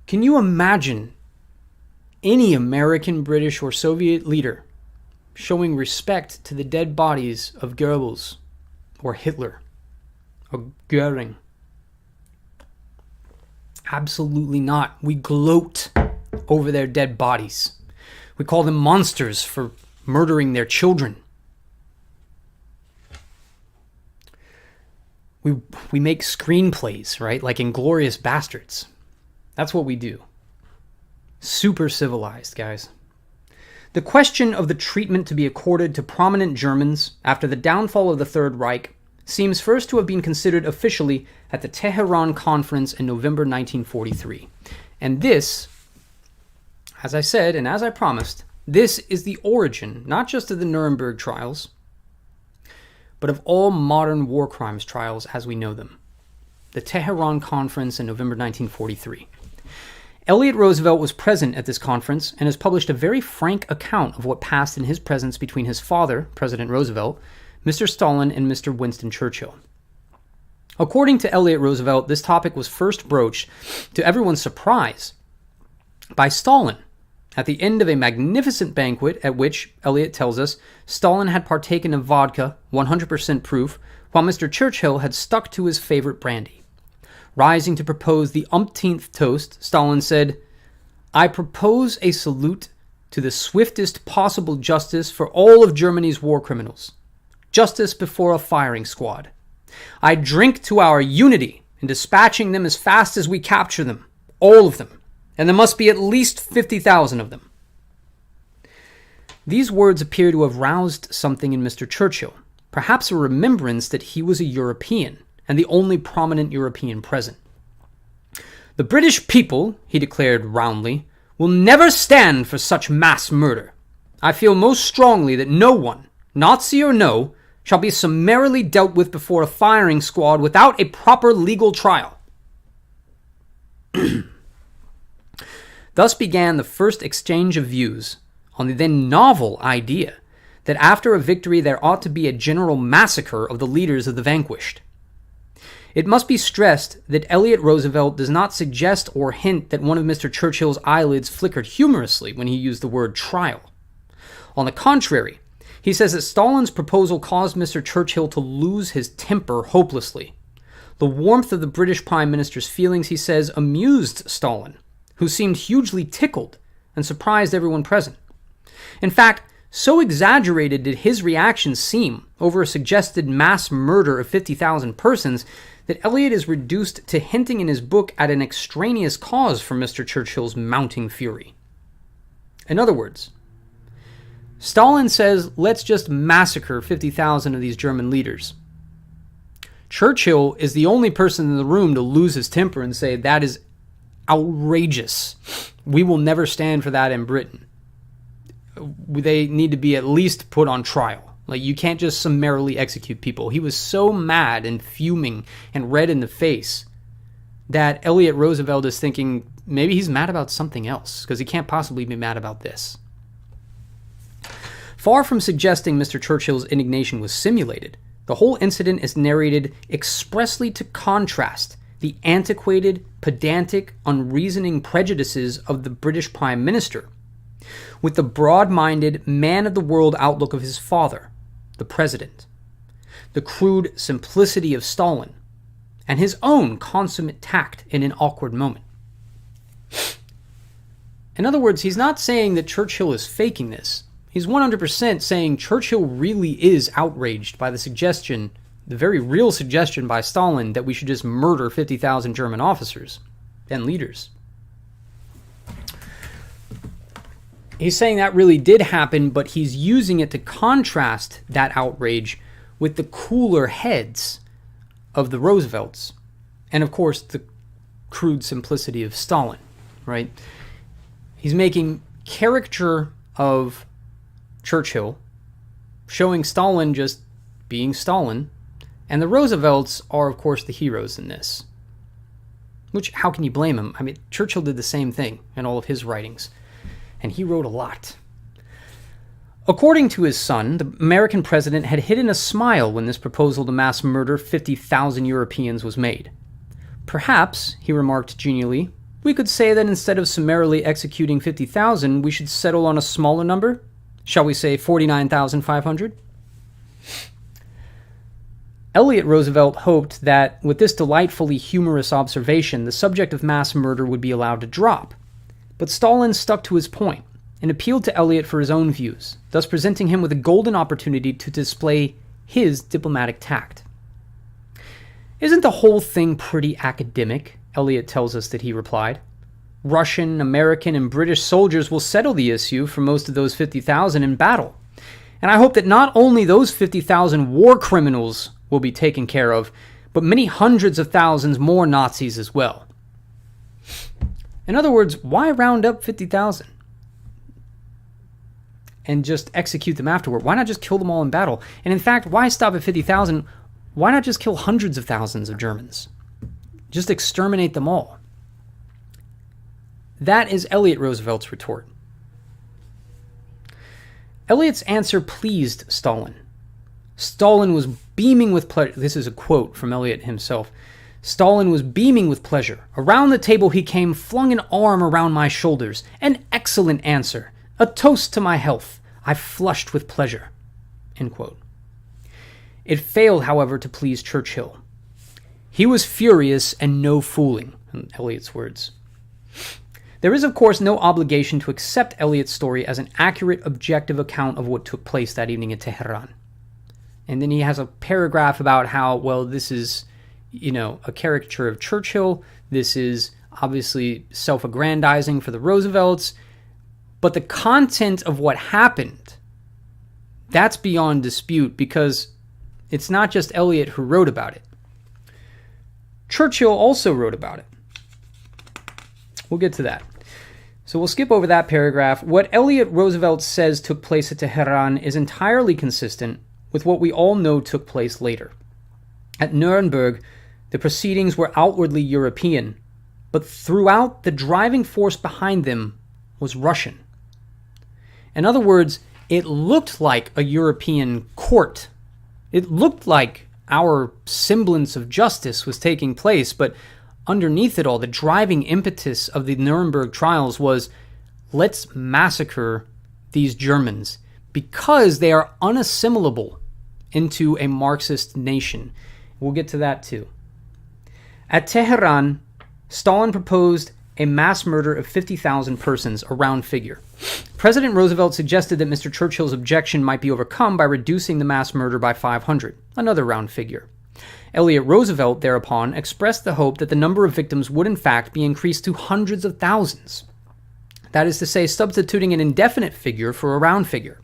Can you imagine any American, British, or Soviet leader showing respect to the dead bodies of Goebbels or Hitler or Goering? Absolutely not. We gloat over their dead bodies. We call them monsters for murdering their children. We make screenplays, right? Like Inglourious Bastards. That's what we do. Super civilized, guys. The question of the treatment to be accorded to prominent Germans after the downfall of the Third Reich seems first to have been considered officially at the Tehran Conference in November 1943. And this, as I said and as I promised, this is the origin, not just of the Nuremberg trials, but of all modern war crimes trials as we know them. The Tehran Conference in November 1943. Elliot Roosevelt was present at this conference and has published a very frank account of what passed in his presence between his father, President Roosevelt, Mr. Stalin, and Mr. Winston Churchill. According to Elliot Roosevelt, this topic was first broached, to everyone's surprise, by Stalin at the end of a magnificent banquet at which, Elliot tells us, Stalin had partaken of vodka, 100% proof, while Mr. Churchill had stuck to his favorite brandy. Rising to propose the umpteenth toast, Stalin said, "I propose a salute to the swiftest possible justice for all of Germany's war criminals. Justice before a firing squad. I drink to our unity in dispatching them as fast as we capture them, all of them, and there must be at least 50,000 of them." These words appear to have roused something in Mr. Churchill, perhaps a remembrance that he was a European, and the only prominent European present. "The British people," he declared roundly, "will never stand for such mass murder. I feel most strongly that no one, Nazi or no, shall be summarily dealt with before a firing squad without a proper legal trial." Thus began the first exchange of views on the then novel idea that after a victory there ought to be a general massacre of the leaders of the vanquished. It must be stressed that Elliot Roosevelt does not suggest or hint that one of Mr. Churchill's eyelids flickered humorously when he used the word trial. On the contrary, he says that Stalin's proposal caused Mr. Churchill to lose his temper hopelessly. The warmth of the British Prime Minister's feelings, he says, amused Stalin, who seemed hugely tickled and surprised everyone present. In fact, so exaggerated did his reactions seem over a suggested mass murder of 50,000 persons that Eliot is reduced to hinting in his book at an extraneous cause for Mr. Churchill's mounting fury. In other words, Stalin says, let's just massacre 50,000 of these German leaders. Churchill is the only person in the room to lose his temper and say, that is outrageous. We will never stand for that in Britain. They need to be at least put on trial. Like, you can't just summarily execute people. He was so mad and fuming and red in the face that Elliot Roosevelt is thinking maybe he's mad about something else, because he can't possibly be mad about this. Far from suggesting Mr. Churchill's indignation was simulated, the whole incident is narrated expressly to contrast the antiquated, pedantic, unreasoning prejudices of the British Prime Minister with the broad-minded, man-of-the-world outlook of his father, the President, the crude simplicity of Stalin, and his own consummate tact in an awkward moment. In other words, he's not saying that Churchill is faking this. He's 100% saying Churchill really is outraged by the suggestion, the very real suggestion by Stalin, that we should just murder 50,000 German officers and leaders. He's saying that really did happen, but he's using it to contrast that outrage with the cooler heads of the Roosevelts. And of course, the crude simplicity of Stalin, right? He's making caricature of Churchill, showing Stalin just being Stalin, and the Roosevelts are, of course, the heroes in this. Which, how can you blame him? I mean, Churchill did the same thing in all of his writings, and he wrote a lot. According to his son, the American president had hidden a smile when this proposal to mass murder 50,000 Europeans was made. Perhaps, he remarked genially, we could say that instead of summarily executing 50,000, we should settle on a smaller number? Shall we say 49,500? Elliot Roosevelt hoped that, with this delightfully humorous observation, the subject of mass murder would be allowed to drop. But Stalin stuck to his point and appealed to Elliot for his own views, thus presenting him with a golden opportunity to display his diplomatic tact. Isn't the whole thing pretty academic? Elliot tells us that he replied. Russian, American, and British soldiers will settle the issue for most of those 50,000 in battle. And I hope that not only those 50,000 war criminals will be taken care of, but many hundreds of thousands more Nazis as well. In other words, why round up 50,000 and just execute them afterward? Why not just kill them all in battle? And in fact, why stop at 50,000? Why not just kill hundreds of thousands of Germans? Just exterminate them all. That is Elliot Roosevelt's retort. Elliot's answer pleased Stalin. Stalin was beaming with pleasure. This is a quote from Elliot himself. Stalin was beaming with pleasure. Around the table he came, flung an arm around my shoulders. An excellent answer. A toast to my health. I flushed with pleasure. End quote. It failed, however, to please Churchill. He was furious and no fooling, in Elliot's words. There is, of course, no obligation to accept Elliot's story as an accurate, objective account of what took place that evening in Tehran. And then he has a paragraph about how, well, this is, a caricature of Churchill. This is obviously self-aggrandizing for the Roosevelts. But the content of what happened, that's beyond dispute, because it's not just Elliot who wrote about it. Churchill also wrote about it. We'll get to that. So we'll skip over that paragraph. What Elliot Roosevelt says took place at Tehran is entirely consistent with what we all know took place later. At Nuremberg, the proceedings were outwardly European, but throughout, the driving force behind them was Russian. In other words, it looked like a European court. It looked like our semblance of justice was taking place, but underneath it all, the driving impetus of the Nuremberg trials was, let's massacre these Germans because they are unassimilable into a Marxist nation. We'll get to that too. At Tehran, Stalin proposed a mass murder of 50,000 persons, a round figure. President Roosevelt suggested that Mr. Churchill's objection might be overcome by reducing the mass murder by 500, another round figure. Elliot Roosevelt, thereupon, expressed the hope that the number of victims would in fact be increased to hundreds of thousands. That is to say, substituting an indefinite figure for a round figure.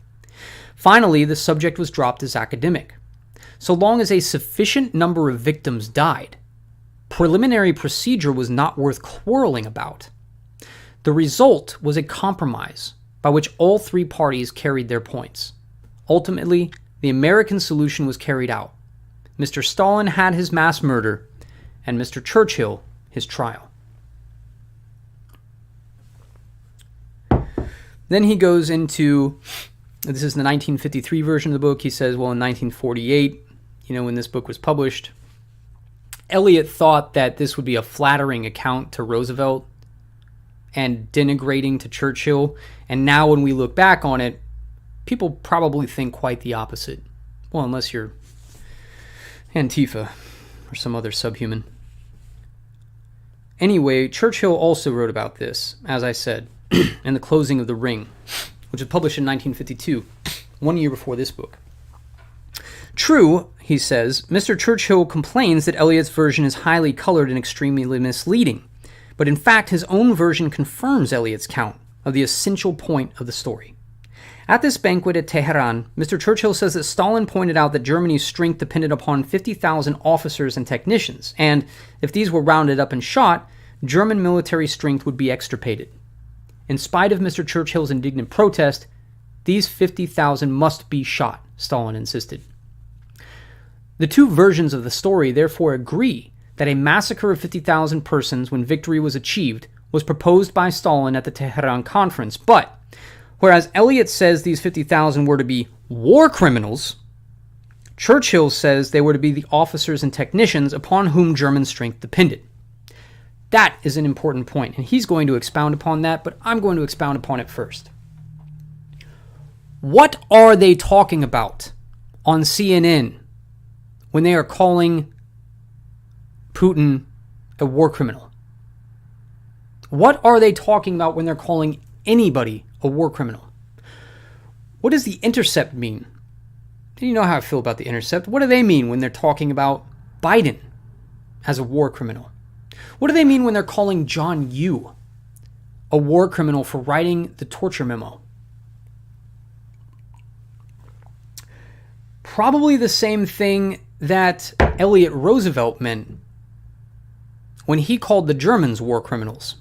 Finally, the subject was dropped as academic. So long as a sufficient number of victims died, preliminary procedure was not worth quarreling about. The result was a compromise by which all three parties carried their points. Ultimately, the American solution was carried out. Mr. Stalin had his mass murder, and Mr. Churchill his trial. Then he goes into, this is the 1953 version of the book. He says, well, in 1948, when this book was published, Eliot thought that this would be a flattering account to Roosevelt and denigrating to Churchill. And now when we look back on it, people probably think quite the opposite. Well, unless you're Antifa or some other subhuman. Anyway, Churchill also wrote about this, as I said, in The Closing of the Ring, which was published in 1952, 1 year before this book. True, he says, Mr. Churchill complains that Eliot's version is highly colored and extremely misleading, but in fact his own version confirms Eliot's count of the essential point of the story. At this banquet at Tehran, Mr. Churchill says that Stalin pointed out that Germany's strength depended upon 50,000 officers and technicians, and if these were rounded up and shot, German military strength would be extirpated. In spite of Mr. Churchill's indignant protest, these 50,000 must be shot, Stalin insisted. The two versions of the story therefore agree that a massacre of 50,000 persons when victory was achieved was proposed by Stalin at the Tehran conference, but whereas Eliot says these 50,000 were to be war criminals, Churchill says they were to be the officers and technicians upon whom German strength depended. That is an important point, and he's going to expound upon that, but I'm going to expound upon it first. What are they talking about on CNN when they are calling Putin a war criminal? What are they talking about when they're calling anybody a war criminal? What does the Intercept mean? You know how I feel about the Intercept. What do they mean when they're talking about Biden as a war criminal? What do they mean when they're calling John Yoo a war criminal for writing the torture memo? Probably the same thing that Elliot Roosevelt meant when he called the Germans war criminals.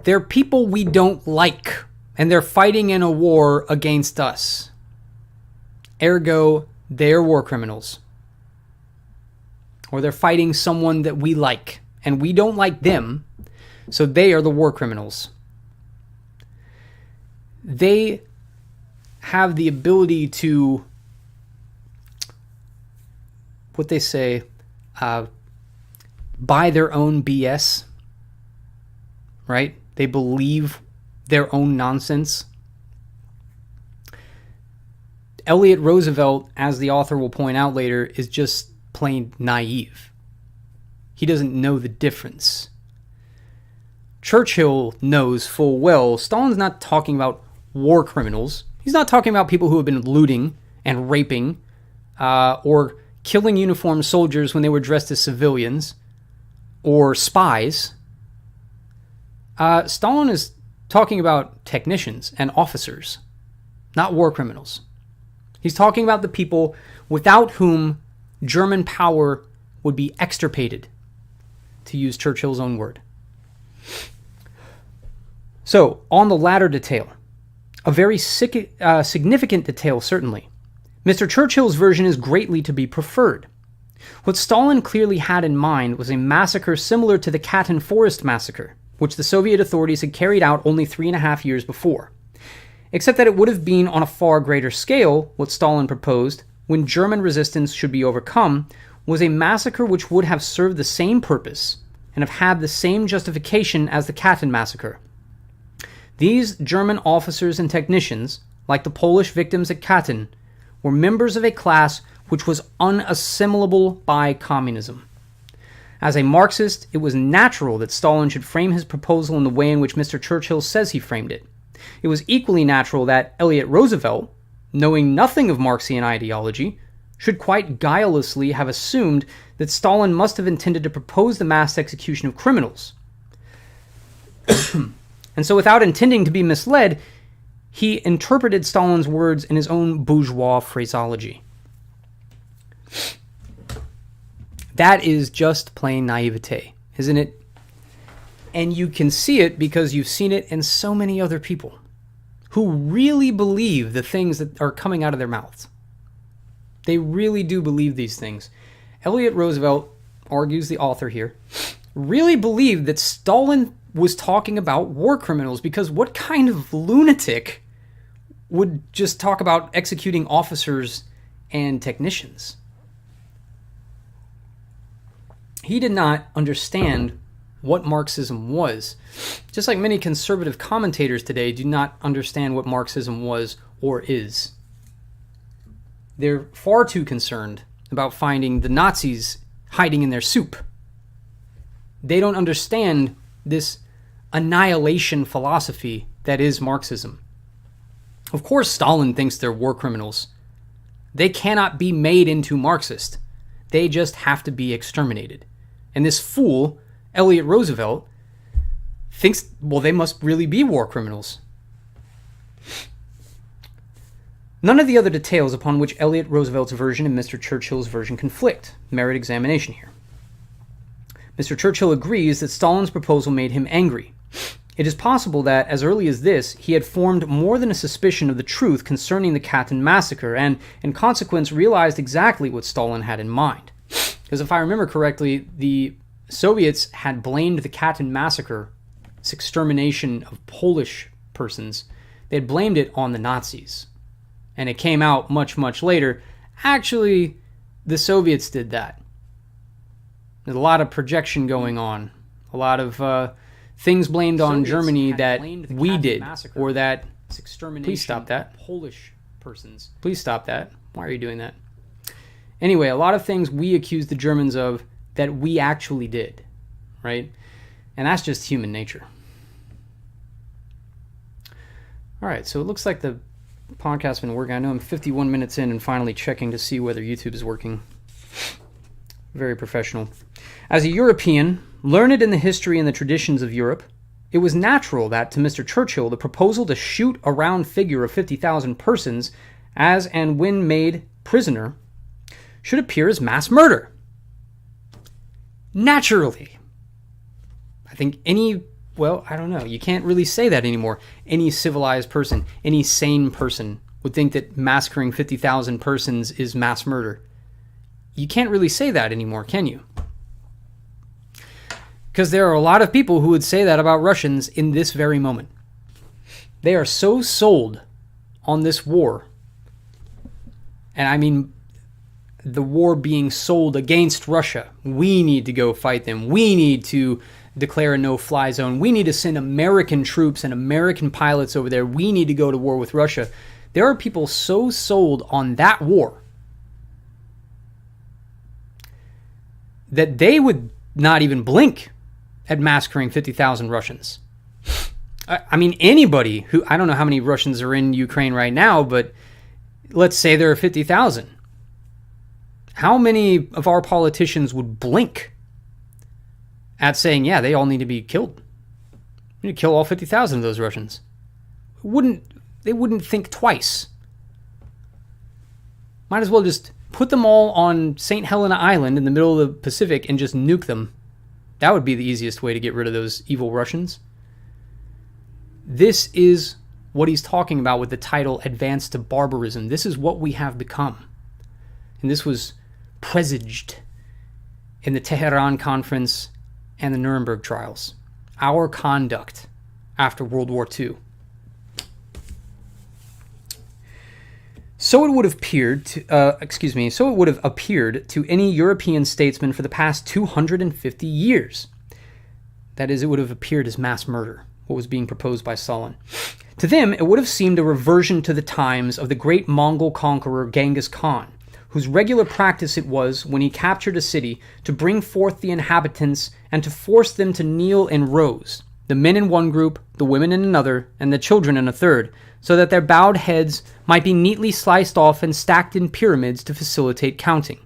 They're people we don't like, and they're fighting in a war against us. Ergo, they're war criminals. Or they're fighting someone that we like, and we don't like them, so they are the war criminals. They have the ability to, what they say, buy their own BS, right? They believe their own nonsense. Elliot Roosevelt, as the author will point out later, is just plain naive. He doesn't know the difference. Churchill knows full well Stalin's not talking about war criminals. He's not talking about people who have been looting and raping or killing uniformed soldiers when they were dressed as civilians or spies. Stalin is talking about technicians and officers, not war criminals. He's talking about the people without whom German power would be extirpated, to use Churchill's own word. So, on the latter detail, a very significant detail certainly, Mr. Churchill's version is greatly to be preferred. What Stalin clearly had in mind was a massacre similar to the Katyn Forest massacre, which the Soviet authorities had carried out only 3.5 years before. Except that it would have been on a far greater scale. What Stalin proposed, when German resistance should be overcome, was a massacre which would have served the same purpose and have had the same justification as the Katyn massacre. These German officers and technicians, like the Polish victims at Katyn, were members of a class which was unassimilable by communism. As a Marxist, it was natural that Stalin should frame his proposal in the way in which Mr. Churchill says he framed it. It was equally natural that Elliot Roosevelt, knowing nothing of Marxian ideology, should quite guilelessly have assumed that Stalin must have intended to propose the mass execution of criminals. And so, without intending to be misled, he interpreted Stalin's words in his own bourgeois phraseology. That is just plain naivete, isn't it? And you can see it because you've seen it in so many other people who really believe the things that are coming out of their mouths. They really do believe these things. Elliot Roosevelt, argues the author here, really believed that Stalin was talking about war criminals, because what kind of lunatic would just talk about executing officers and technicians? He did not understand what Marxism was, just like many conservative commentators today do not understand what Marxism was or is. They're far too concerned about finding the Nazis hiding in their soup. They don't understand this annihilation philosophy that is Marxism. Of course, Stalin thinks they're war criminals. They cannot be made into Marxist. They just have to be exterminated. And this fool, Elliot Roosevelt, thinks, well, they must really be war criminals. None of the other details upon which Elliot Roosevelt's version and Mr. Churchill's version conflict merit examination here. Mr. Churchill agrees that Stalin's proposal made him angry. It is possible that, as early as this, he had formed more than a suspicion of the truth concerning the Katyn massacre, and, in consequence, realized exactly what Stalin had in mind. Because if I remember correctly, the Soviets had blamed the Katyn massacre, this extermination of Polish persons, they had blamed it on the Nazis. And it came out much, much later, actually, the Soviets did that. There's a lot of projection going on, a lot of things blamed on Germany that we did, or that... Please stop that. Polish persons. Please stop that. Why are you doing that? Anyway, a lot of things we accused the Germans of that we actually did, right? And that's just human nature. All right, so it looks like the podcast's been working. I know I'm 51 minutes in and finally checking to see whether YouTube is working. Very professional. As a European, learned in the history and the traditions of Europe, it was natural that, to Mr. Churchill, the proposal to shoot a round figure of 50,000 persons as and when made prisoner should appear as mass murder. Naturally. I think I don't know, you can't really say that anymore. Any civilized person, any sane person would think that massacring 50,000 persons is mass murder. You can't really say that anymore, can you? Because there are a lot of people who would say that about Russians in this very moment. They are so sold on this war. And I mean, the war being sold against Russia. We need to go fight them. We need to declare a no-fly zone. We need to send American troops and American pilots over there. We need to go to war with Russia. There are people so sold on that war that they would not even blink at massacring 50,000 Russians. I mean, anybody who... I don't know how many Russians are in Ukraine right now, but let's say there are 50,000. How many of our politicians would blink at saying, yeah, they all need to be killed? We need to kill all 50,000 of those Russians. They wouldn't think twice. Might as well just put them all on St. Helena Island in the middle of the Pacific and just nuke them. That would be the easiest way to get rid of those evil Russians. This is what he's talking about with the title Advance to Barbarism. This is what we have become. And this was presaged in the Tehran Conference and the Nuremberg trials. Our conduct after World War II. So it would have appeared to any European statesman for the past 250 years. That is, it would have appeared as mass murder, what was being proposed by Stalin. To them, it would have seemed a reversion to the times of the great Mongol conqueror Genghis Khan, whose regular practice it was, when he captured a city, to bring forth the inhabitants and to force them to kneel in rows, the men in one group, the women in another, and the children in a third, so that their bowed heads might be neatly sliced off and stacked in pyramids to facilitate counting.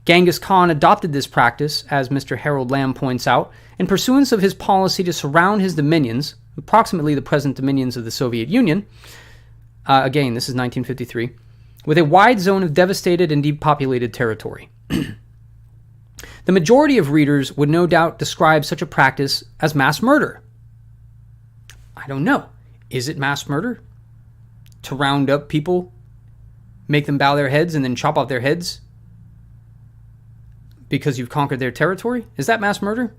Genghis Khan adopted this practice, as Mr. Harold Lamb points out, in pursuance of his policy to surround his dominions, approximately the present dominions of the Soviet Union, again, this is 1953, with a wide zone of devastated and depopulated territory. The majority of readers would no doubt describe such a practice as mass murder. I don't know. Is it mass murder? To round up people, make them bow their heads, and then chop off their heads because you've conquered their territory? Is that mass murder?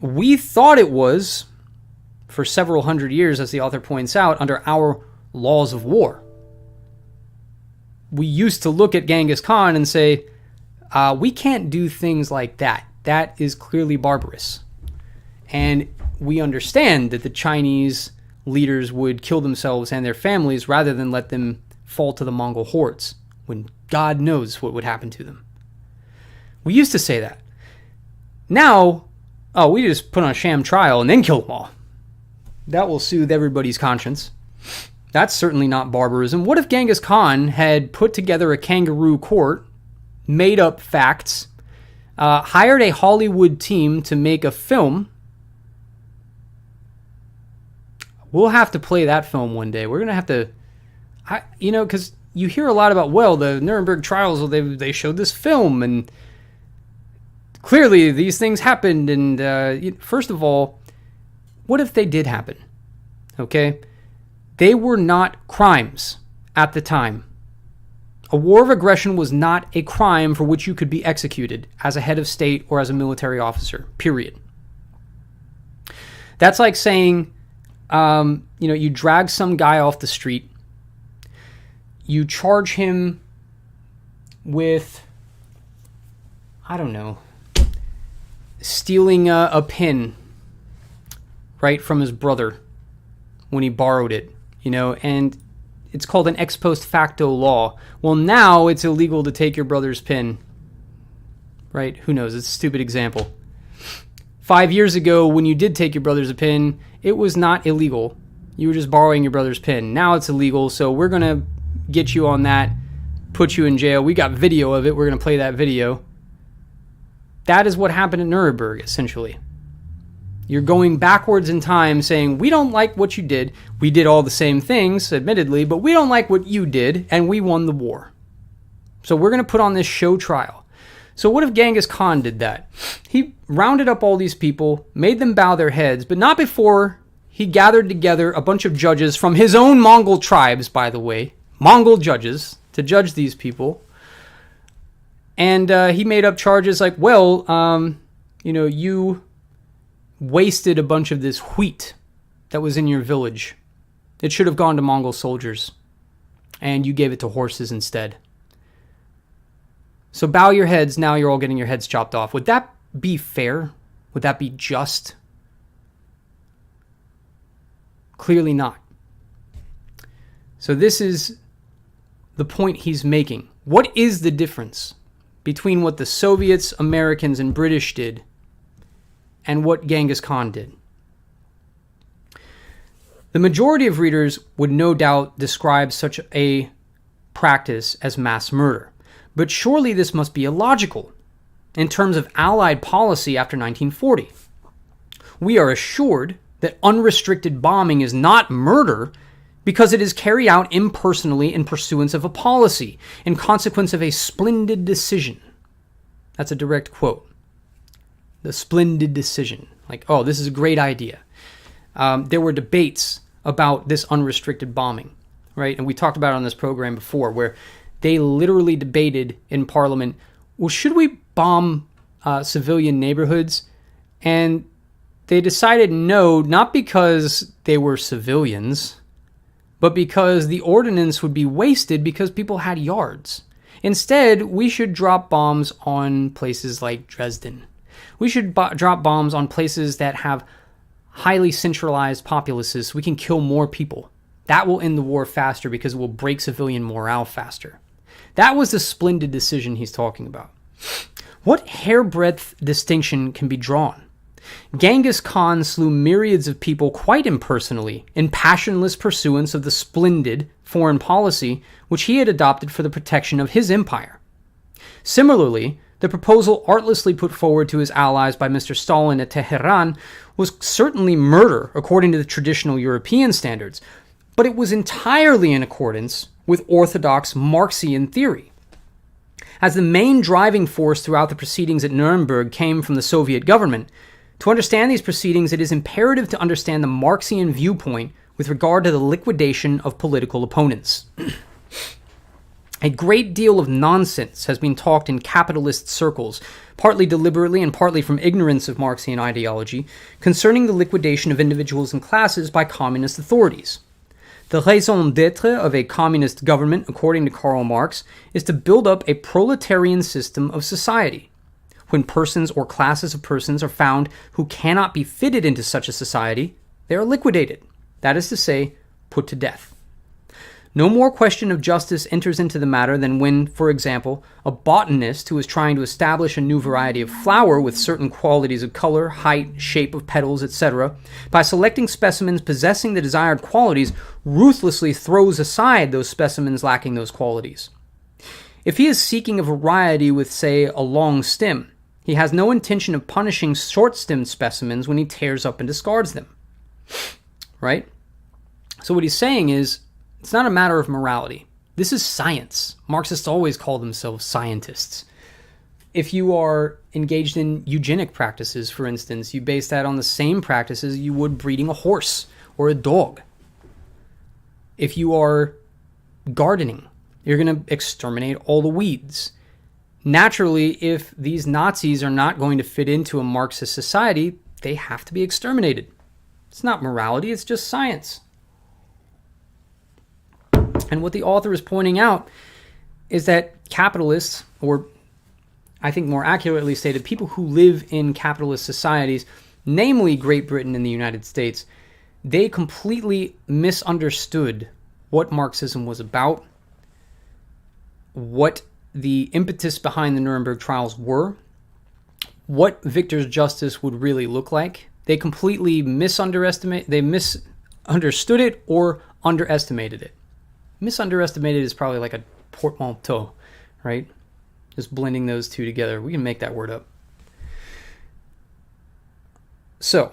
We thought it was, for several hundred years, as the author points out, under our laws of war. We used to look at Genghis Khan and say, we can't do things like that. That is clearly barbarous. And we understand that the Chinese leaders would kill themselves and their families rather than let them fall to the Mongol hordes, when God knows what would happen to them. We used to say that. Now, we just put on a sham trial and then kill them all. That will soothe everybody's conscience. That's certainly not barbarism. What if Genghis Khan had put together a kangaroo court, made up facts, hired a Hollywood team to make a film? We'll have to play that film one day. We're going to have to, because you hear a lot about, the Nuremberg trials, they showed this film, and clearly these things happened. And first of all, what if they did happen? Okay? They were not crimes at the time. A war of aggression was not a crime for which you could be executed as a head of state or as a military officer, period. That's like saying, you drag some guy off the street, you charge him with, stealing a pin, right, from his brother when he borrowed it, and it's called an ex post facto law. Well, now it's illegal to take your brother's pin, right? Who knows? It's a stupid example. 5 years ago, when you did take your brother's pin, it was not illegal. You were just borrowing your brother's pin. Now it's illegal, so we're going to get you on that, put you in jail. We got video of it. We're going to play that video. That is what happened at Nuremberg, essentially. You're going backwards in time saying, we don't like what you did. We did all the same things, admittedly, but we don't like what you did, and we won the war. So we're going to put on this show trial. So what if Genghis Khan did that? He rounded up all these people, made them bow their heads, but not before he gathered together a bunch of judges from his own Mongol tribes, by the way, Mongol judges, to judge these people. And he made up charges like, you wasted a bunch of this wheat that was in your village. It should have gone to Mongol soldiers, and you gave it to horses instead. So bow your heads, now you're all getting your heads chopped off. Would that be fair? Would that be just? Clearly not. So this is the point he's making. What is the difference between what the Soviets, Americans, and British did and what Genghis Khan did? The majority of readers would no doubt describe such a practice as mass murder. But surely this must be illogical in terms of Allied policy after 1940. We are assured that unrestricted bombing is not murder because it is carried out impersonally in pursuance of a policy, in consequence of a splendid decision. That's a direct quote. The splendid decision. Like, this is a great idea. there were debates about this unrestricted bombing, right? And we talked about it on this program before, where they literally debated in Parliament, well, should we bomb civilian neighborhoods? And they decided no, not because they were civilians, but because the ordnance would be wasted because people had yards. Instead, we should drop bombs on places like Dresden. We should drop bombs on places that have highly centralized populaces so we can kill more people. That will end the war faster because it will break civilian morale faster. That was the splendid decision he's talking about. What hairbreadth distinction can be drawn? Genghis Khan slew myriads of people quite impersonally in passionless pursuance of the splendid foreign policy which he had adopted for the protection of his empire. Similarly, the proposal artlessly put forward to his allies by Mr. Stalin at Tehran was certainly murder according to the traditional European standards, but it was entirely in accordance with orthodox Marxian theory. As the main driving force throughout the proceedings at Nuremberg came from the Soviet government, to understand these proceedings, it is imperative to understand the Marxian viewpoint with regard to the liquidation of political opponents. A great deal of nonsense has been talked in capitalist circles, partly deliberately and partly from ignorance of Marxian ideology, concerning the liquidation of individuals and classes by communist authorities. The raison d'etre of a communist government, according to Karl Marx, is to build up a proletarian system of society. When persons or classes of persons are found who cannot be fitted into such a society, they are liquidated, that is to say, put to death. No more question of justice enters into the matter than when, for example, a botanist who is trying to establish a new variety of flower with certain qualities of color, height, shape of petals, etc., by selecting specimens possessing the desired qualities, ruthlessly throws aside those specimens lacking those qualities. If he is seeking a variety with, say, a long stem, he has no intention of punishing short-stemmed specimens when he tears up and discards them. Right? So what he's saying is, it's not a matter of morality. This is science. Marxists always call themselves scientists. If you are engaged in eugenic practices, for instance, you base that on the same practices you would breeding a horse or a dog. If you are gardening, you're going to exterminate all the weeds. Naturally, if these Nazis are not going to fit into a Marxist society, they have to be exterminated. It's not morality, it's just science. And what the author is pointing out is that capitalists, or I think more accurately stated, people who live in capitalist societies, namely Great Britain and the United States, they completely misunderstood what Marxism was about, what the impetus behind the Nuremberg trials were, what Victor's justice would really look like. They completely misunderstood it or underestimated it. Misunderestimated is probably like a portmanteau, right? Just blending those two together. We can make that word up. So,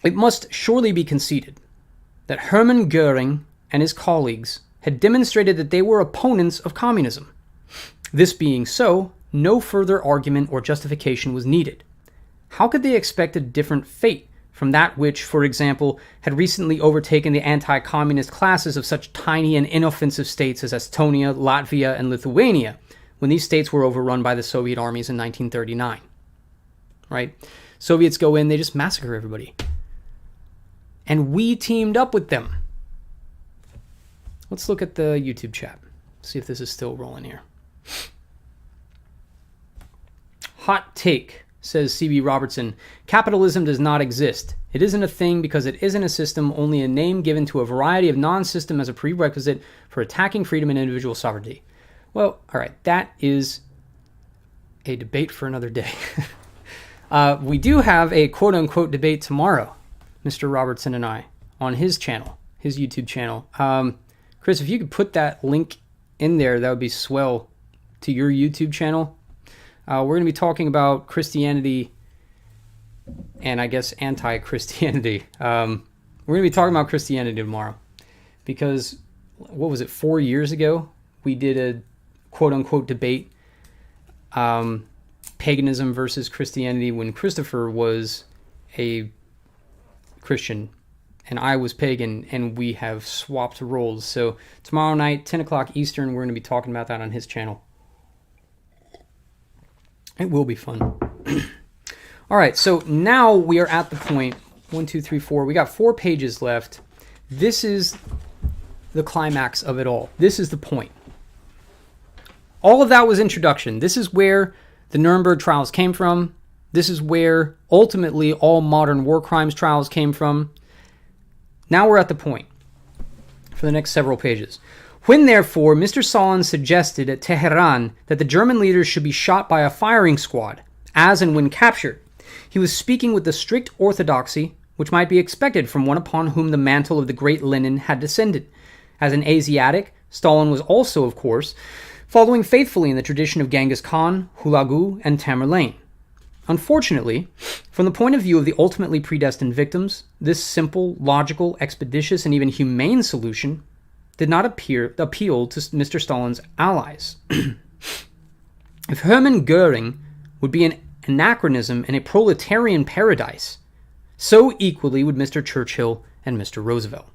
it must surely be conceded that Hermann Goering and his colleagues had demonstrated that they were opponents of communism. This being so, no further argument or justification was needed. How could they expect a different fate from that which, for example, had recently overtaken the anti-communist classes of such tiny and inoffensive states as Estonia, Latvia, and Lithuania, when these states were overrun by the Soviet armies in 1939? Right? Soviets go in, they just massacre everybody. And we teamed up with them. Let's look at the YouTube chat. See if this is still rolling here. Hot take, says C.B. Robertson. Capitalism does not exist. It isn't a thing because it isn't a system, only a name given to a variety of non-system as a prerequisite for attacking freedom and individual sovereignty. Well, all right, that is a debate for another day. We do have a quote-unquote debate tomorrow, Mr. Robertson and I, on his channel, his YouTube channel. Chris, if you could put that link in there, that would be swell to your YouTube channel. We're going to be talking about Christianity and I guess anti-Christianity. We're going to be talking about Christianity tomorrow because, what was it, 4 years ago? We did a quote-unquote debate, paganism versus Christianity, when Christopher was a Christian and I was pagan, and we have swapped roles. So tomorrow night, 10 o'clock Eastern, we're going to be talking about that on his channel. It will be fun. All right, so now we are at the point, 1, 2, 3, 4. We got 4 pages left. This is the climax of it all. This is the point. All of that was introduction. This is where the Nuremberg trials came from. This is where ultimately all modern war crimes trials came from. Now we're at the point for the next several pages. When, therefore, Mr. Stalin suggested at Tehran that the German leaders should be shot by a firing squad, as and when captured, he was speaking with the strict orthodoxy which might be expected from one upon whom the mantle of the great Lenin had descended. As an Asiatic, Stalin was also, of course, following faithfully in the tradition of Genghis Khan, Hulagu, and Tamerlane. Unfortunately, from the point of view of the ultimately predestined victims, this simple, logical, expeditious, and even humane solution did not appeal to Mr. Stalin's allies. If Hermann Goering would be an anachronism in a proletarian paradise, so equally would Mr. Churchill and Mr. Roosevelt.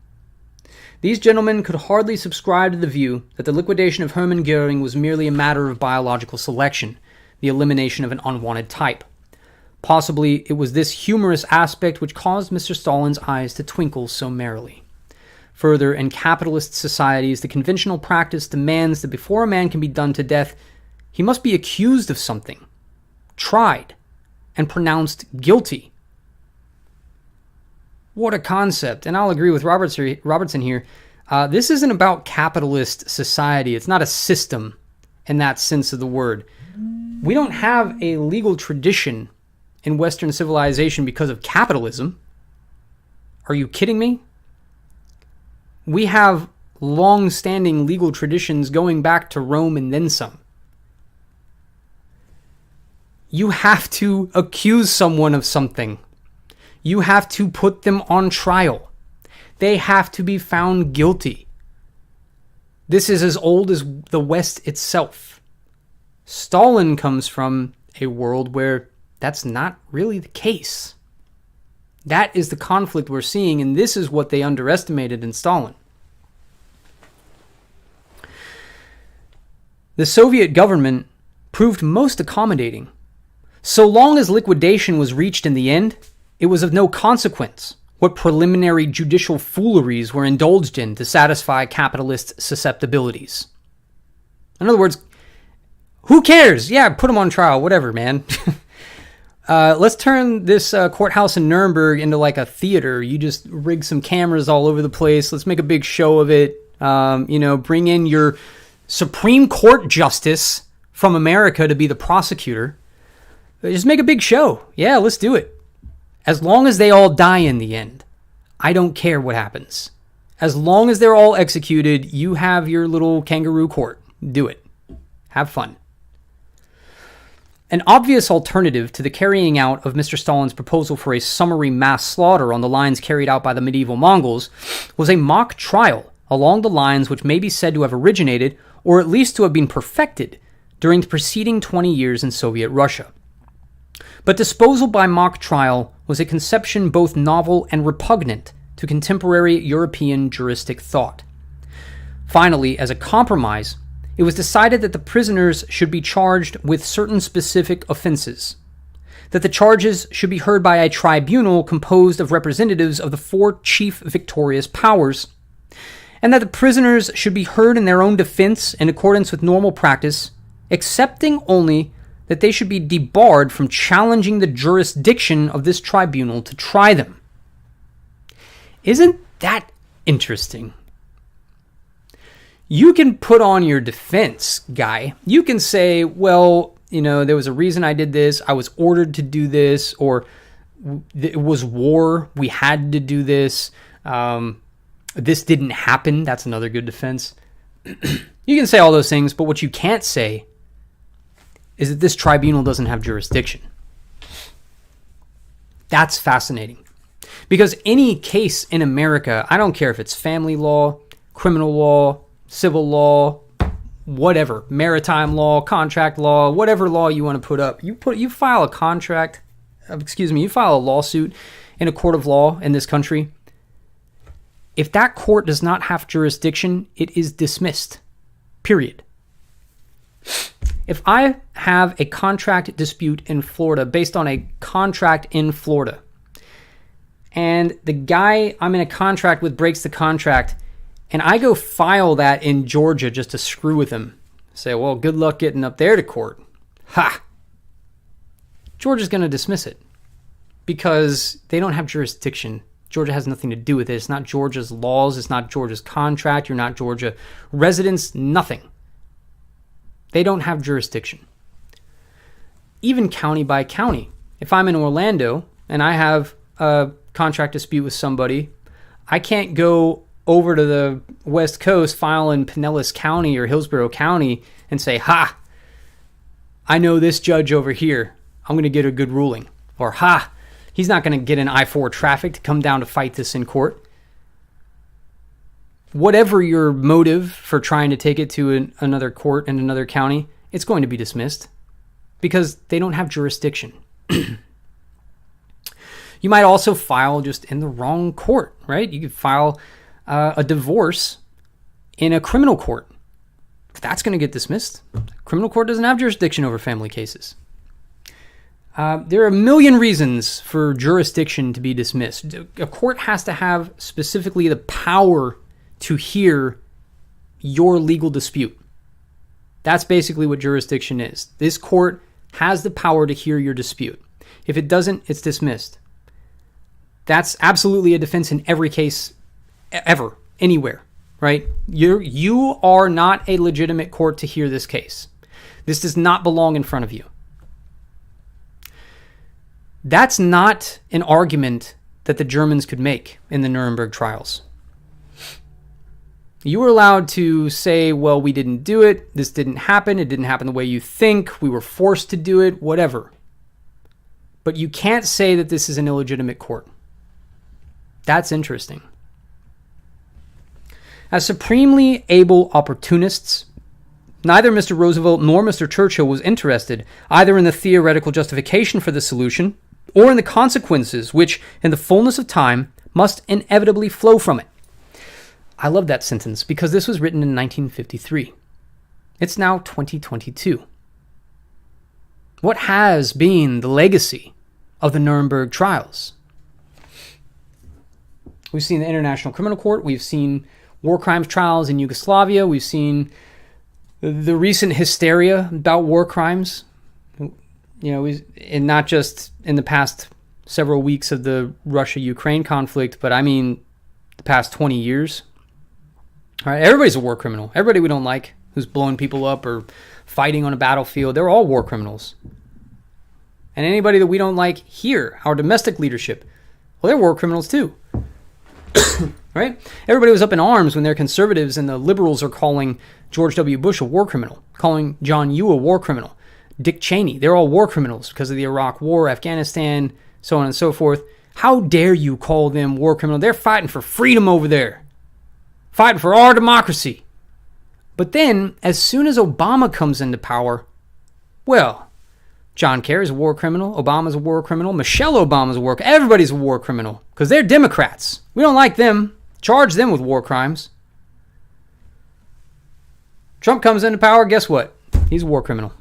These gentlemen could hardly subscribe to the view that the liquidation of Hermann Goering was merely a matter of biological selection, the elimination of an unwanted type. Possibly it was this humorous aspect which caused Mr. Stalin's eyes to twinkle so merrily. Further, in capitalist societies, the conventional practice demands that before a man can be done to death, he must be accused of something, tried, and pronounced guilty. What a concept. And I'll agree with Robertson here. This isn't about capitalist society. It's not a system in that sense of the word. We don't have a legal tradition in Western civilization because of capitalism. Are you kidding me? We have long-standing legal traditions going back to Rome and then some. You have to accuse someone of something. You have to put them on trial. They have to be found guilty. This is as old as the West itself. Stalin comes from a world where that's not really the case. That is the conflict we're seeing, and this is what they underestimated in Stalin. The Soviet government proved most accommodating. So long as liquidation was reached in the end, it was of no consequence what preliminary judicial fooleries were indulged in to satisfy capitalist susceptibilities. In other words, who cares? Yeah, put them on trial, whatever, man. Let's turn this courthouse in Nuremberg into like a theater. You just rig some cameras all over the place. Let's make a big show of it. Bring in your Supreme Court justice from America to be the prosecutor. Just make a big show. Yeah, let's do it. As long as they all die in the end, I don't care what happens. As long as they're all executed, you have your little kangaroo court. Do it. Have fun. An obvious alternative to the carrying out of Mr. Stalin's proposal for a summary mass slaughter on the lines carried out by the medieval Mongols was a mock trial along the lines which may be said to have originated, or at least to have been perfected, during the preceding 20 years in Soviet Russia. But disposal by mock trial was a conception both novel and repugnant to contemporary European juristic thought. Finally, as a compromise, it was decided that the prisoners should be charged with certain specific offenses, that the charges should be heard by a tribunal composed of representatives of the 4 chief victorious powers, and that the prisoners should be heard in their own defense in accordance with normal practice, excepting only that they should be debarred from challenging the jurisdiction of this tribunal to try them. Isn't that interesting? You can put on your defense, guy. You can say, well, there was a reason I did this. I was ordered to do this, or it was war. We had to do this. This didn't happen. That's another good defense. You can say all those things, but what you can't say is that this tribunal doesn't have jurisdiction. That's fascinating. Because any case in America, I don't care if it's family law, criminal law, civil law, whatever, maritime law, contract law, whatever law you want to put up, you file a lawsuit in a court of law in this country, if that court does not have jurisdiction, it is dismissed. Period. If I have a contract dispute in Florida based on a contract in Florida, and the guy I'm in a contract with breaks the contract, and I go file that in Georgia just to screw with him, say, well, good luck getting up there to court. Ha! Georgia's going to dismiss it because they don't have jurisdiction. Georgia has nothing to do with it. It's not Georgia's laws. It's not Georgia's contract. You're not Georgia residents. Nothing. They don't have jurisdiction. Even county by county. If I'm in Orlando and I have a contract dispute with somebody, I can't go over to the West Coast, file in Pinellas County or Hillsborough County and say, ha, I know this judge over here. I'm going to get a good ruling. Or, ha, he's not going to get an I-4 traffic to come down to fight this in court. Whatever your motive for trying to take it to another court in another county, it's going to be dismissed because they don't have jurisdiction. You might also file just in the wrong court, right? You could file a divorce in a criminal court. That's going to get dismissed. Criminal court doesn't have jurisdiction over family cases. There are a million reasons for jurisdiction to be dismissed. A court has to have specifically the power to hear your legal dispute. That's basically what jurisdiction is. This court has the power to hear your dispute. If it doesn't, it's dismissed. That's absolutely a defense in every case ever, anywhere, right? You are not a legitimate court to hear this case. This does not belong in front of you. That's not an argument that the Germans could make in the Nuremberg trials. You were allowed to say, well, we didn't do it. This didn't happen. It didn't happen the way you think. We were forced to do it, whatever. But you can't say that this is an illegitimate court. That's interesting. As supremely able opportunists, neither Mr. Roosevelt nor Mr. Churchill was interested either in the theoretical justification for the solution or in the consequences which, in the fullness of time, must inevitably flow from it. I love that sentence because this was written in 1953. It's now 2022. What has been the legacy of the Nuremberg trials? We've seen the International Criminal Court. We've seen war crimes trials in Yugoslavia. We've seen the recent hysteria about war crimes. You know, and not just in the past several weeks of the Russia-Ukraine conflict, but I mean the past 20 years. All right, everybody's a war criminal. Everybody we don't like who's blowing people up or fighting on a battlefield, they're all war criminals. And anybody that we don't like here, our domestic leadership, well, they're war criminals too. Right? Everybody was up in arms when they're conservatives and the liberals are calling George W. Bush a war criminal, calling John Yoo a war criminal, Dick Cheney. They're all war criminals because of the Iraq War, Afghanistan, so on and so forth. How dare you call them war criminals? They're fighting for freedom over there, fighting for our democracy. But then, as soon as Obama comes into power, well, John Kerry's a war criminal, Obama's a war criminal, Michelle Obama's a war criminal, everybody's a war criminal because they're Democrats. We don't like them. Charge them with war crimes. Trump comes into power, guess what? He's a war criminal.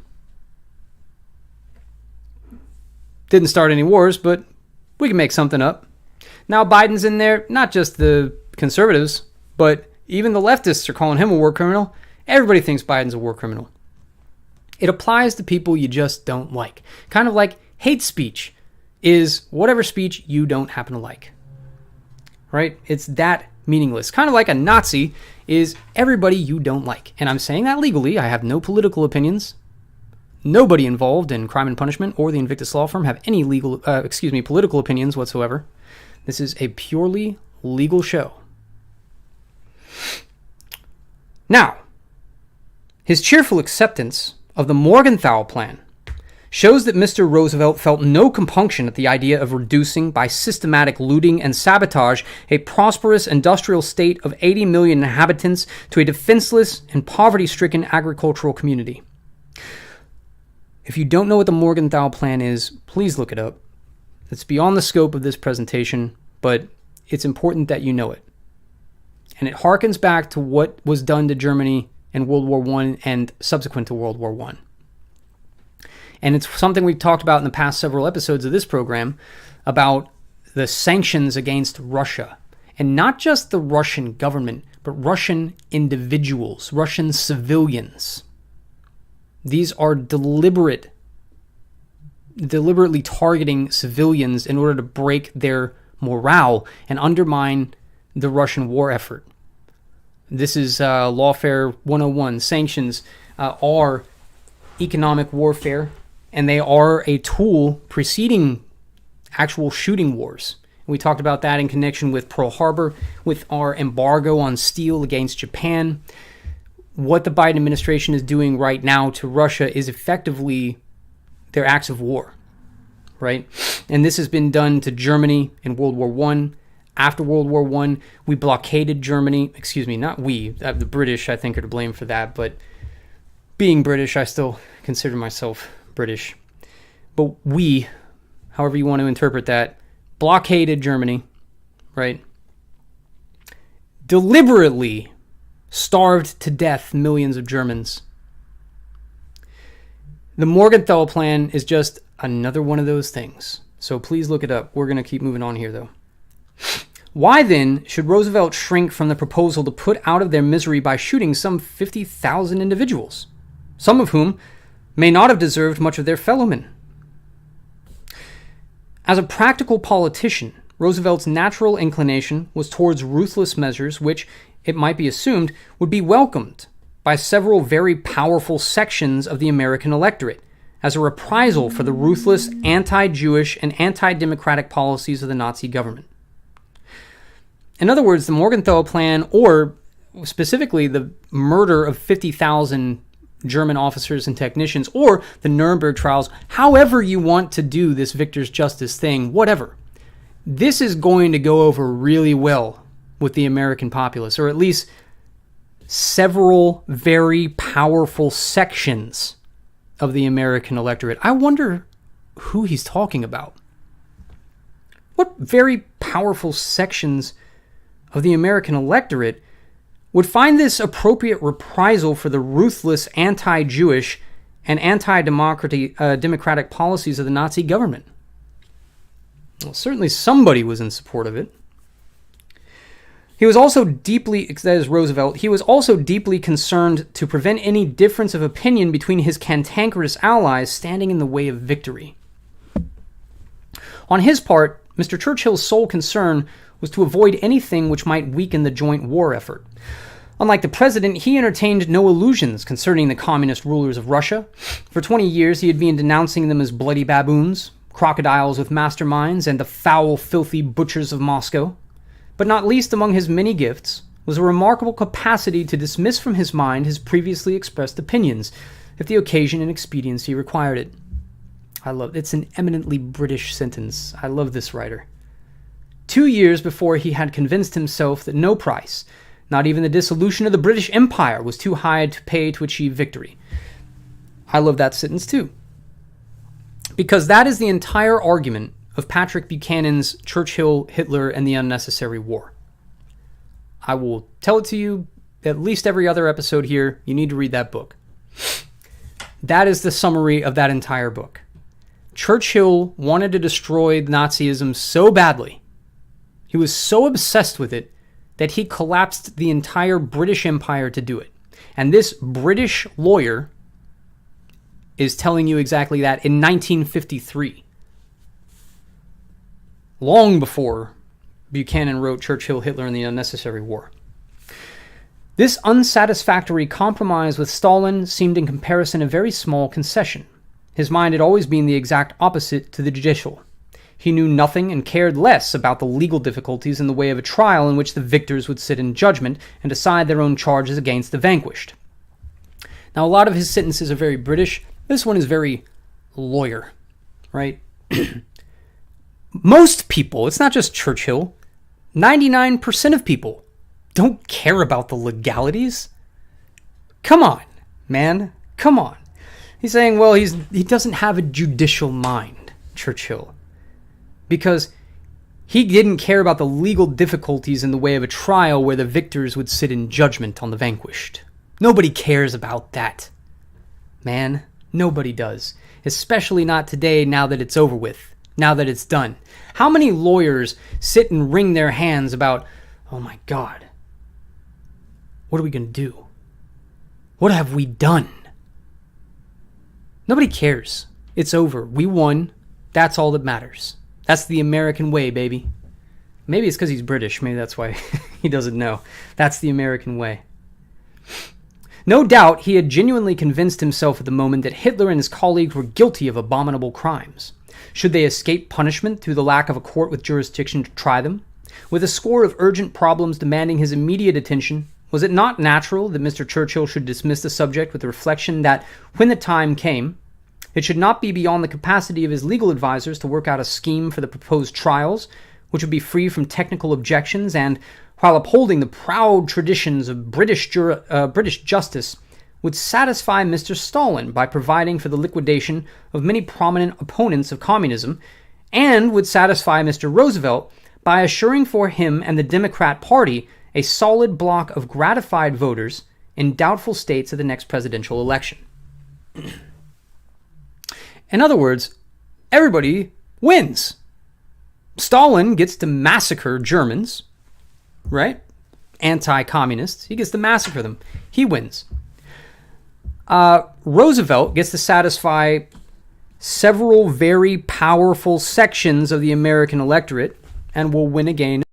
Didn't start any wars, but we can make something up. Now Biden's in there, not just the conservatives, but even the leftists are calling him a war criminal. Everybody thinks Biden's a war criminal. It applies to people you just don't like. Kind of like hate speech is whatever speech you don't happen to like. Right? It's that meaningless. Kind of like a Nazi is everybody you don't like. And I'm saying that legally. I have no political opinions. Nobody involved in Crime and Punishment or the Invictus Law Firm have any political opinions whatsoever. This is a purely legal show. Now, his cheerful acceptance of the Morgenthau Plan shows that Mr. Roosevelt felt no compunction at the idea of reducing, by systematic looting and sabotage, a prosperous industrial state of 80 million inhabitants to a defenseless and poverty-stricken agricultural community. If you don't know what the Morgenthau Plan is, please look it up. that's beyond the scope of this presentation, but it's important that you know it. And it harkens back to what was done to Germany in World War I and subsequent to World War I. And it's something we've talked about in the past several episodes of this program about the sanctions against Russia. And not just the Russian government, but Russian individuals, Russian civilians. These are deliberately targeting civilians in order to break their morale and undermine the Russian war effort. This is Lawfare 101. Sanctions are economic warfare, and they are a tool preceding actual shooting wars. We talked about that in connection with Pearl Harbor, with our embargo on steel against Japan. What the Biden administration is doing right now to Russia is effectively their acts of war, right? And this has been done to Germany in World War I. After World War I, we blockaded Germany. Excuse me, not we. The British, I think, are to blame for that. But being British, I still consider myself British. But we, however you want to interpret that, blockaded Germany, right? Deliberately starved to death millions of Germans. The Morgenthau Plan is just another one of those things. So please look it up. We're going to keep moving on here, though. Why then should Roosevelt shrink from the proposal to put out of their misery by shooting some 50,000 individuals, some of whom may not have deserved much of their fellowmen? As a practical politician, Roosevelt's natural inclination was towards ruthless measures which, it might be assumed, would be welcomed by several very powerful sections of the American electorate as a reprisal for the ruthless anti-Jewish and anti-democratic policies of the Nazi government. In other words, the Morgenthau Plan, or specifically the murder of 50,000 German officers and technicians, or the Nuremberg trials, however you want to do this victor's justice thing, whatever, this is going to go over really well with the American populace, or at least several very powerful sections of the American electorate. I wonder who he's talking about. What very powerful sections of the American electorate would find this appropriate reprisal for the ruthless anti-Jewish and anti-democratic policies of the Nazi government? Well, certainly somebody was in support of it. He was also deeply, that is Roosevelt, he was also deeply concerned to prevent any difference of opinion between his cantankerous allies standing in the way of victory. On his part, Mr. Churchill's sole concern was to avoid anything which might weaken the joint war effort. Unlike the president, he entertained no illusions concerning the communist rulers of Russia. For 20 years, he had been denouncing them as bloody baboons, crocodiles with masterminds, and the foul, filthy butchers of Moscow. But not least among his many gifts was a remarkable capacity to dismiss from his mind his previously expressed opinions, if the occasion and expediency required it. It's an eminently British sentence. I love this writer. 2 years before he had convinced himself that no price, not even the dissolution of the British Empire, was too high to pay to achieve victory. I love that sentence too. Because that is the entire argument of Patrick Buchanan's Churchill, Hitler, and the Unnecessary War. I will tell it to you at least every other episode here. You need to read that book. That is the summary of that entire book. Churchill wanted to destroy Nazism so badly, he was so obsessed with it, that he collapsed the entire British Empire to do it. And this British lawyer is telling you exactly that in 1953. Long before Buchanan wrote Churchill, Hitler, and the Unnecessary War. This unsatisfactory compromise with Stalin seemed in comparison a very small concession. His mind had always been the exact opposite to the judicial. He knew nothing and cared less about the legal difficulties in the way of a trial in which the victors would sit in judgment and decide their own charges against the vanquished. Now, a lot of his sentences are very British. This one is very lawyer, right? Most people, it's not just Churchill, 99% of people don't care about the legalities. Come on, man. Come on. He's saying, well, he doesn't have a judicial mind, Churchill. because he didn't care about the legal difficulties in the way of a trial where the victors would sit in judgment on the vanquished. Nobody cares about that. Man, nobody does. Especially not today, now that it's over with. Now that it's done. How many lawyers sit and wring their hands about, oh my God, what are we going to do? What have we done? Nobody cares. It's over. We won. That's all that matters. That's the American way, baby. Maybe it's because he's British. Maybe that's why he doesn't know. That's the American way. No doubt he had genuinely convinced himself at the moment that Hitler and his colleagues were guilty of abominable crimes. Should they escape punishment through the lack of a court with jurisdiction to try them? With a score of urgent problems demanding his immediate attention, was it not natural that Mr. Churchill should dismiss the subject with the reflection that, when the time came, it should not be beyond the capacity of his legal advisers to work out a scheme for the proposed trials, which would be free from technical objections and, while upholding the proud traditions of British justice, would satisfy Mr. Stalin by providing for the liquidation of many prominent opponents of communism, and would satisfy Mr. Roosevelt by assuring for him and the Democrat Party a solid block of gratified voters in doubtful states at the next presidential election. In other words, everybody wins. Stalin gets to massacre Germans, right? Anti-communists. He gets to massacre them. He wins. Roosevelt gets to satisfy several very powerful sections of the American electorate and will win again.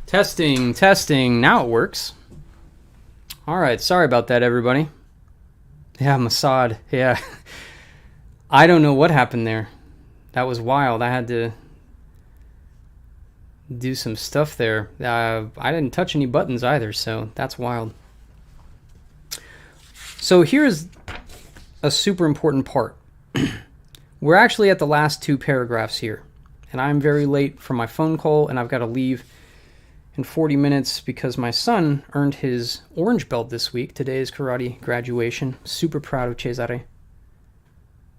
Testing. Now it works. All right. Sorry about that, everybody. Yeah, Mossad. Yeah. I don't know what happened there. That was wild. I had to do some stuff there. I didn't touch any buttons either, so that's wild. So here's a super important part. We're actually at the last two paragraphs here, and I'm very late for my phone call, and I've got to leave in 40 minutes because my son earned his orange belt this week. Today is karate graduation. Super proud of Cesare.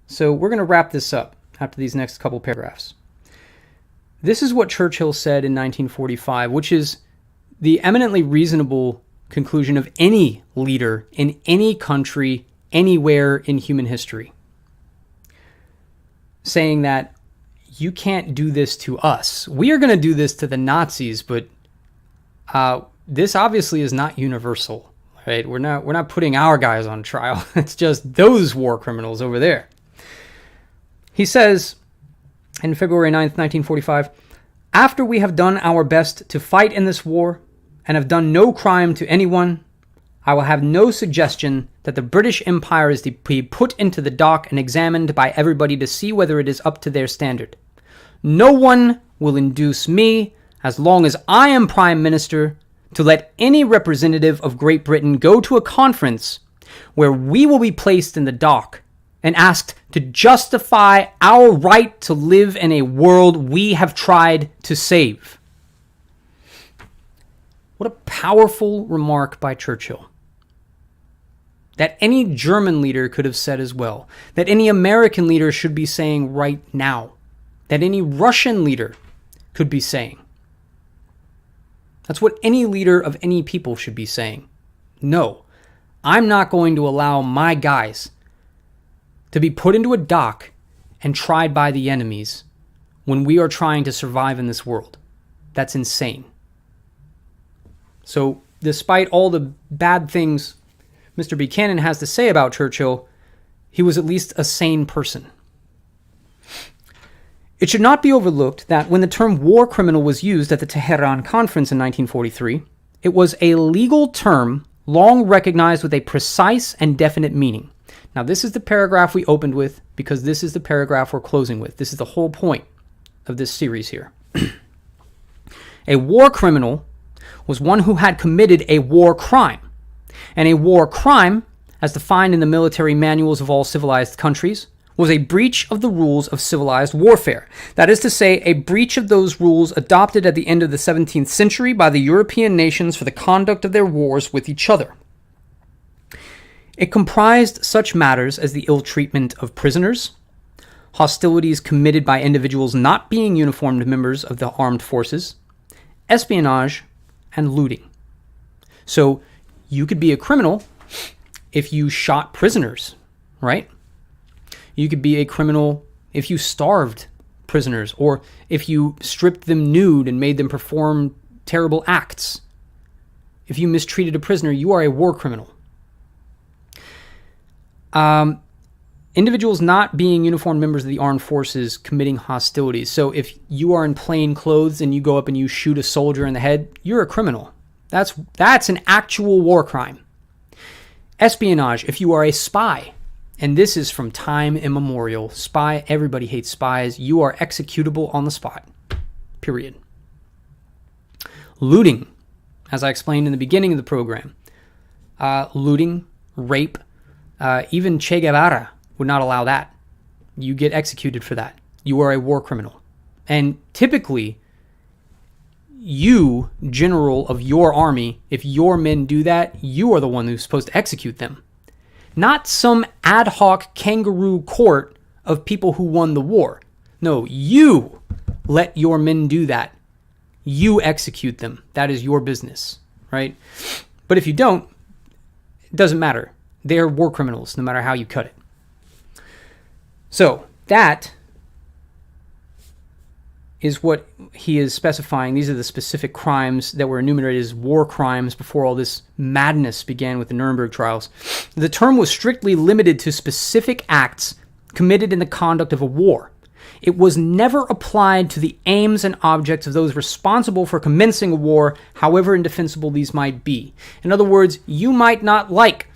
So we're going to wrap this up after these next couple paragraphs. This is what Churchill said in 1945, which is the eminently reasonable conclusion of any leader in any country, anywhere in human history. Saying that you can't do this to us. We are going to do this to the Nazis, but this obviously is not universal, right? We're not putting our guys on trial. It's just those war criminals over there. He says in February 9th, 1945, after we have done our best to fight in this war and have done no crime to anyone, I will have no suggestion that the British Empire is to be put into the dock and examined by everybody to see whether it is up to their standard. No one will induce me, as long as I am Prime Minister, to let any representative of Great Britain go to a conference where we will be placed in the dock and asked to justify our right to live in a world we have tried to save. What a powerful remark by Churchill. That any German leader could have said as well. That any American leader should be saying right now. That any Russian leader could be saying. That's what any leader of any people should be saying. No, I'm not going to allow my guys to be put into a dock and tried by the enemies when we are trying to survive in this world. That's insane. So, despite all the bad things Mr. Buchanan has to say about Churchill, he was at least a sane person. It should not be overlooked that when the term war criminal was used at the Tehran Conference in 1943, it was a legal term long recognized with a precise and definite meaning. Now, this is the paragraph we opened with because this is the paragraph we're closing with. This is the whole point of this series here. A war criminal was one who had committed a war crime. And a war crime, as defined in the military manuals of all civilized countries, was a breach of the rules of civilized warfare. That is to say, a breach of those rules adopted at the end of the 17th century by the European nations for the conduct of their wars with each other. It comprised such matters as the ill treatment of prisoners, hostilities committed by individuals not being uniformed members of the armed forces, espionage, and looting. So you could be a criminal if you shot prisoners, right? You could be a criminal if you starved prisoners or if you stripped them nude and made them perform terrible acts. If you mistreated a prisoner, you are a war criminal. Individuals not being uniformed members of the armed forces committing hostilities. So if you are in plain clothes and you go up and you shoot a soldier in the head, you're a criminal. That's an actual war crime. Espionage, if you are a spy, and this is from time immemorial. Spy, everybody hates spies. You are executable on the spot. Period. Looting, as I explained in the beginning of the program. Looting, rape, even Che Guevara would not allow that. You get executed for that. You are a war criminal. And typically, you, general of your army, if your men do that, you are the one who's supposed to execute them. Not some ad hoc kangaroo court of people who won the war. No, you let your men do that. You execute them. That is your business, right? But if you don't, it doesn't matter. They're war criminals, no matter how you cut it. So, that is what he is specifying. These are the specific crimes that were enumerated as war crimes before all this madness began with the Nuremberg trials. The term was strictly limited to specific acts committed in the conduct of a war. It was never applied to the aims and objects of those responsible for commencing a war, however indefensible these might be. In other words, you might not like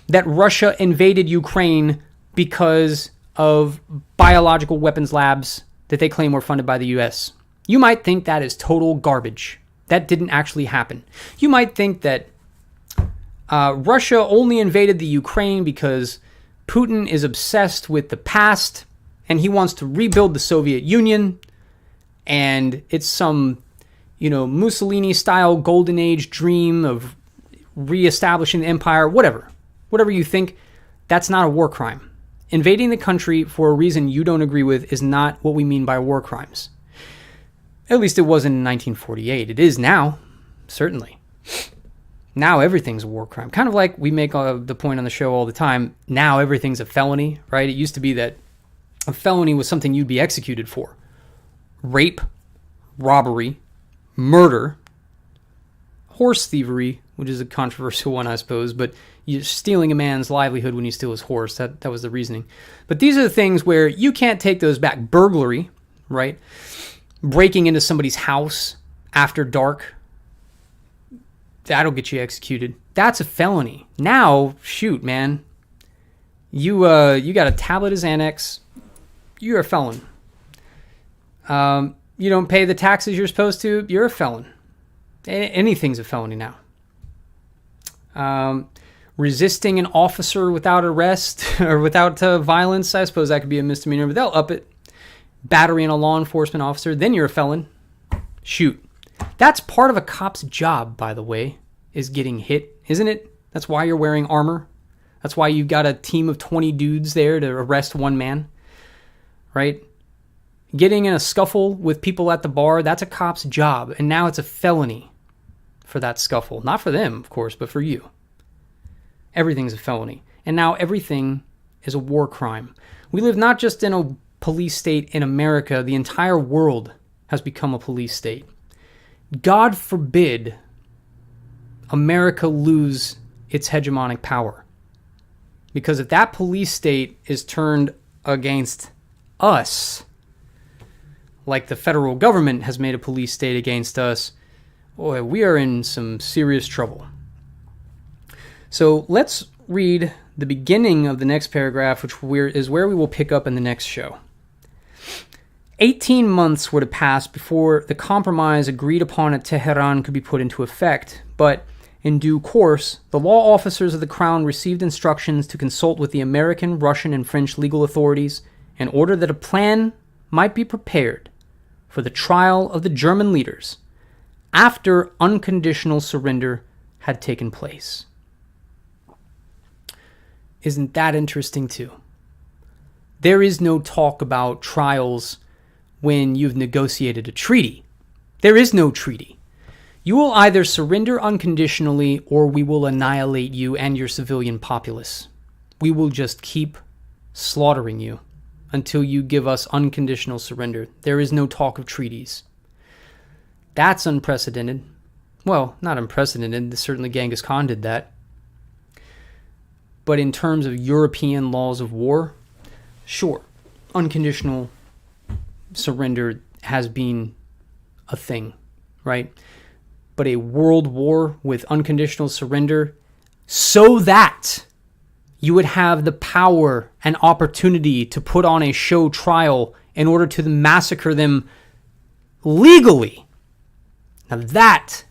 that Russia invaded Ukraine because of biological weapons labs that they claim were funded by the US. You might think that is total garbage. That didn't actually happen. You might think that Russia only invaded the Ukraine because Putin is obsessed with the past and he wants to rebuild the Soviet Union and it's some, Mussolini-style golden age dream of reestablishing the empire, whatever. Whatever you think, that's not a war crime. Invading the country for a reason you don't agree with is not what we mean by war crimes. At least it wasn't in 1948. It is now, certainly. Now everything's a war crime. Kind of like we make the point on the show all the time, now everything's a felony, right? It used to be that a felony was something you'd be executed for. Rape, robbery, murder, horse thievery, which is a controversial one, I suppose, but you're stealing a man's livelihood when you steal his horse. That was the reasoning. But these are the things where you can't take those back. Burglary, right? Breaking into somebody's house after dark. That'll get you executed. That's a felony. Now, shoot, man. You got a tablet as Xanax. You're a felon. You don't pay the taxes you're supposed to. You're a felon. Anything's a felony now. Resisting an officer without arrest or without violence, I suppose that could be a misdemeanor, but they'll up it. Battering a law enforcement officer, then you're a felon. Shoot. That's part of a cop's job, by the way, is getting hit, isn't it? That's why you're wearing armor. That's why you've got a team of 20 dudes there to arrest one man, right? Getting in a scuffle with people at the bar, that's a cop's job. And now it's a felony for that scuffle. Not for them, of course, but for you. Everything's a felony. And now everything is a war crime. We live not just in a police state in America, the entire world has become a police state. God forbid America lose its hegemonic power. Because if that police state is turned against us, like the federal government has made a police state against us, boy, we are in some serious trouble. So let's read the beginning of the next paragraph, which is where we will pick up in the next show. 18 months were to pass before the compromise agreed upon at Tehran could be put into effect, but in due course, the law officers of the Crown received instructions to consult with the American, Russian, and French legal authorities in order that a plan might be prepared for the trial of the German leaders after unconditional surrender had taken place. Isn't that interesting too? There is no talk about trials when you've negotiated a treaty. There is no treaty. You will either surrender unconditionally or we will annihilate you and your civilian populace. We will just keep slaughtering you until you give us unconditional surrender. There is no talk of treaties. That's unprecedented. Well, not unprecedented. Certainly Genghis Khan did that. But in terms of European laws of war, sure, unconditional surrender has been a thing, right? But a world war with unconditional surrender so that you would have the power and opportunity to put on a show trial in order to massacre them legally. Now that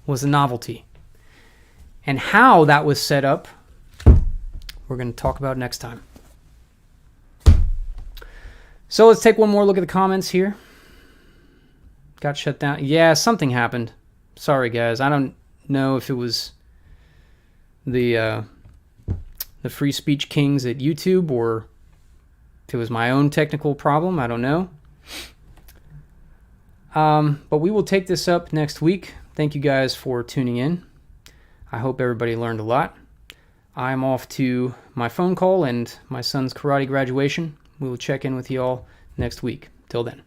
was a novelty. And how that was set up, we're going to talk about next time. So let's take one more look at the comments here. Got shut down. Yeah, something happened. Sorry, guys. I don't know if it was the free speech kings at YouTube or if it was my own technical problem. I don't know. But we will take this up next week. Thank you guys for tuning in. I hope everybody learned a lot. I'm off to my phone call and my son's karate graduation. We will check in with you all next week. Till then.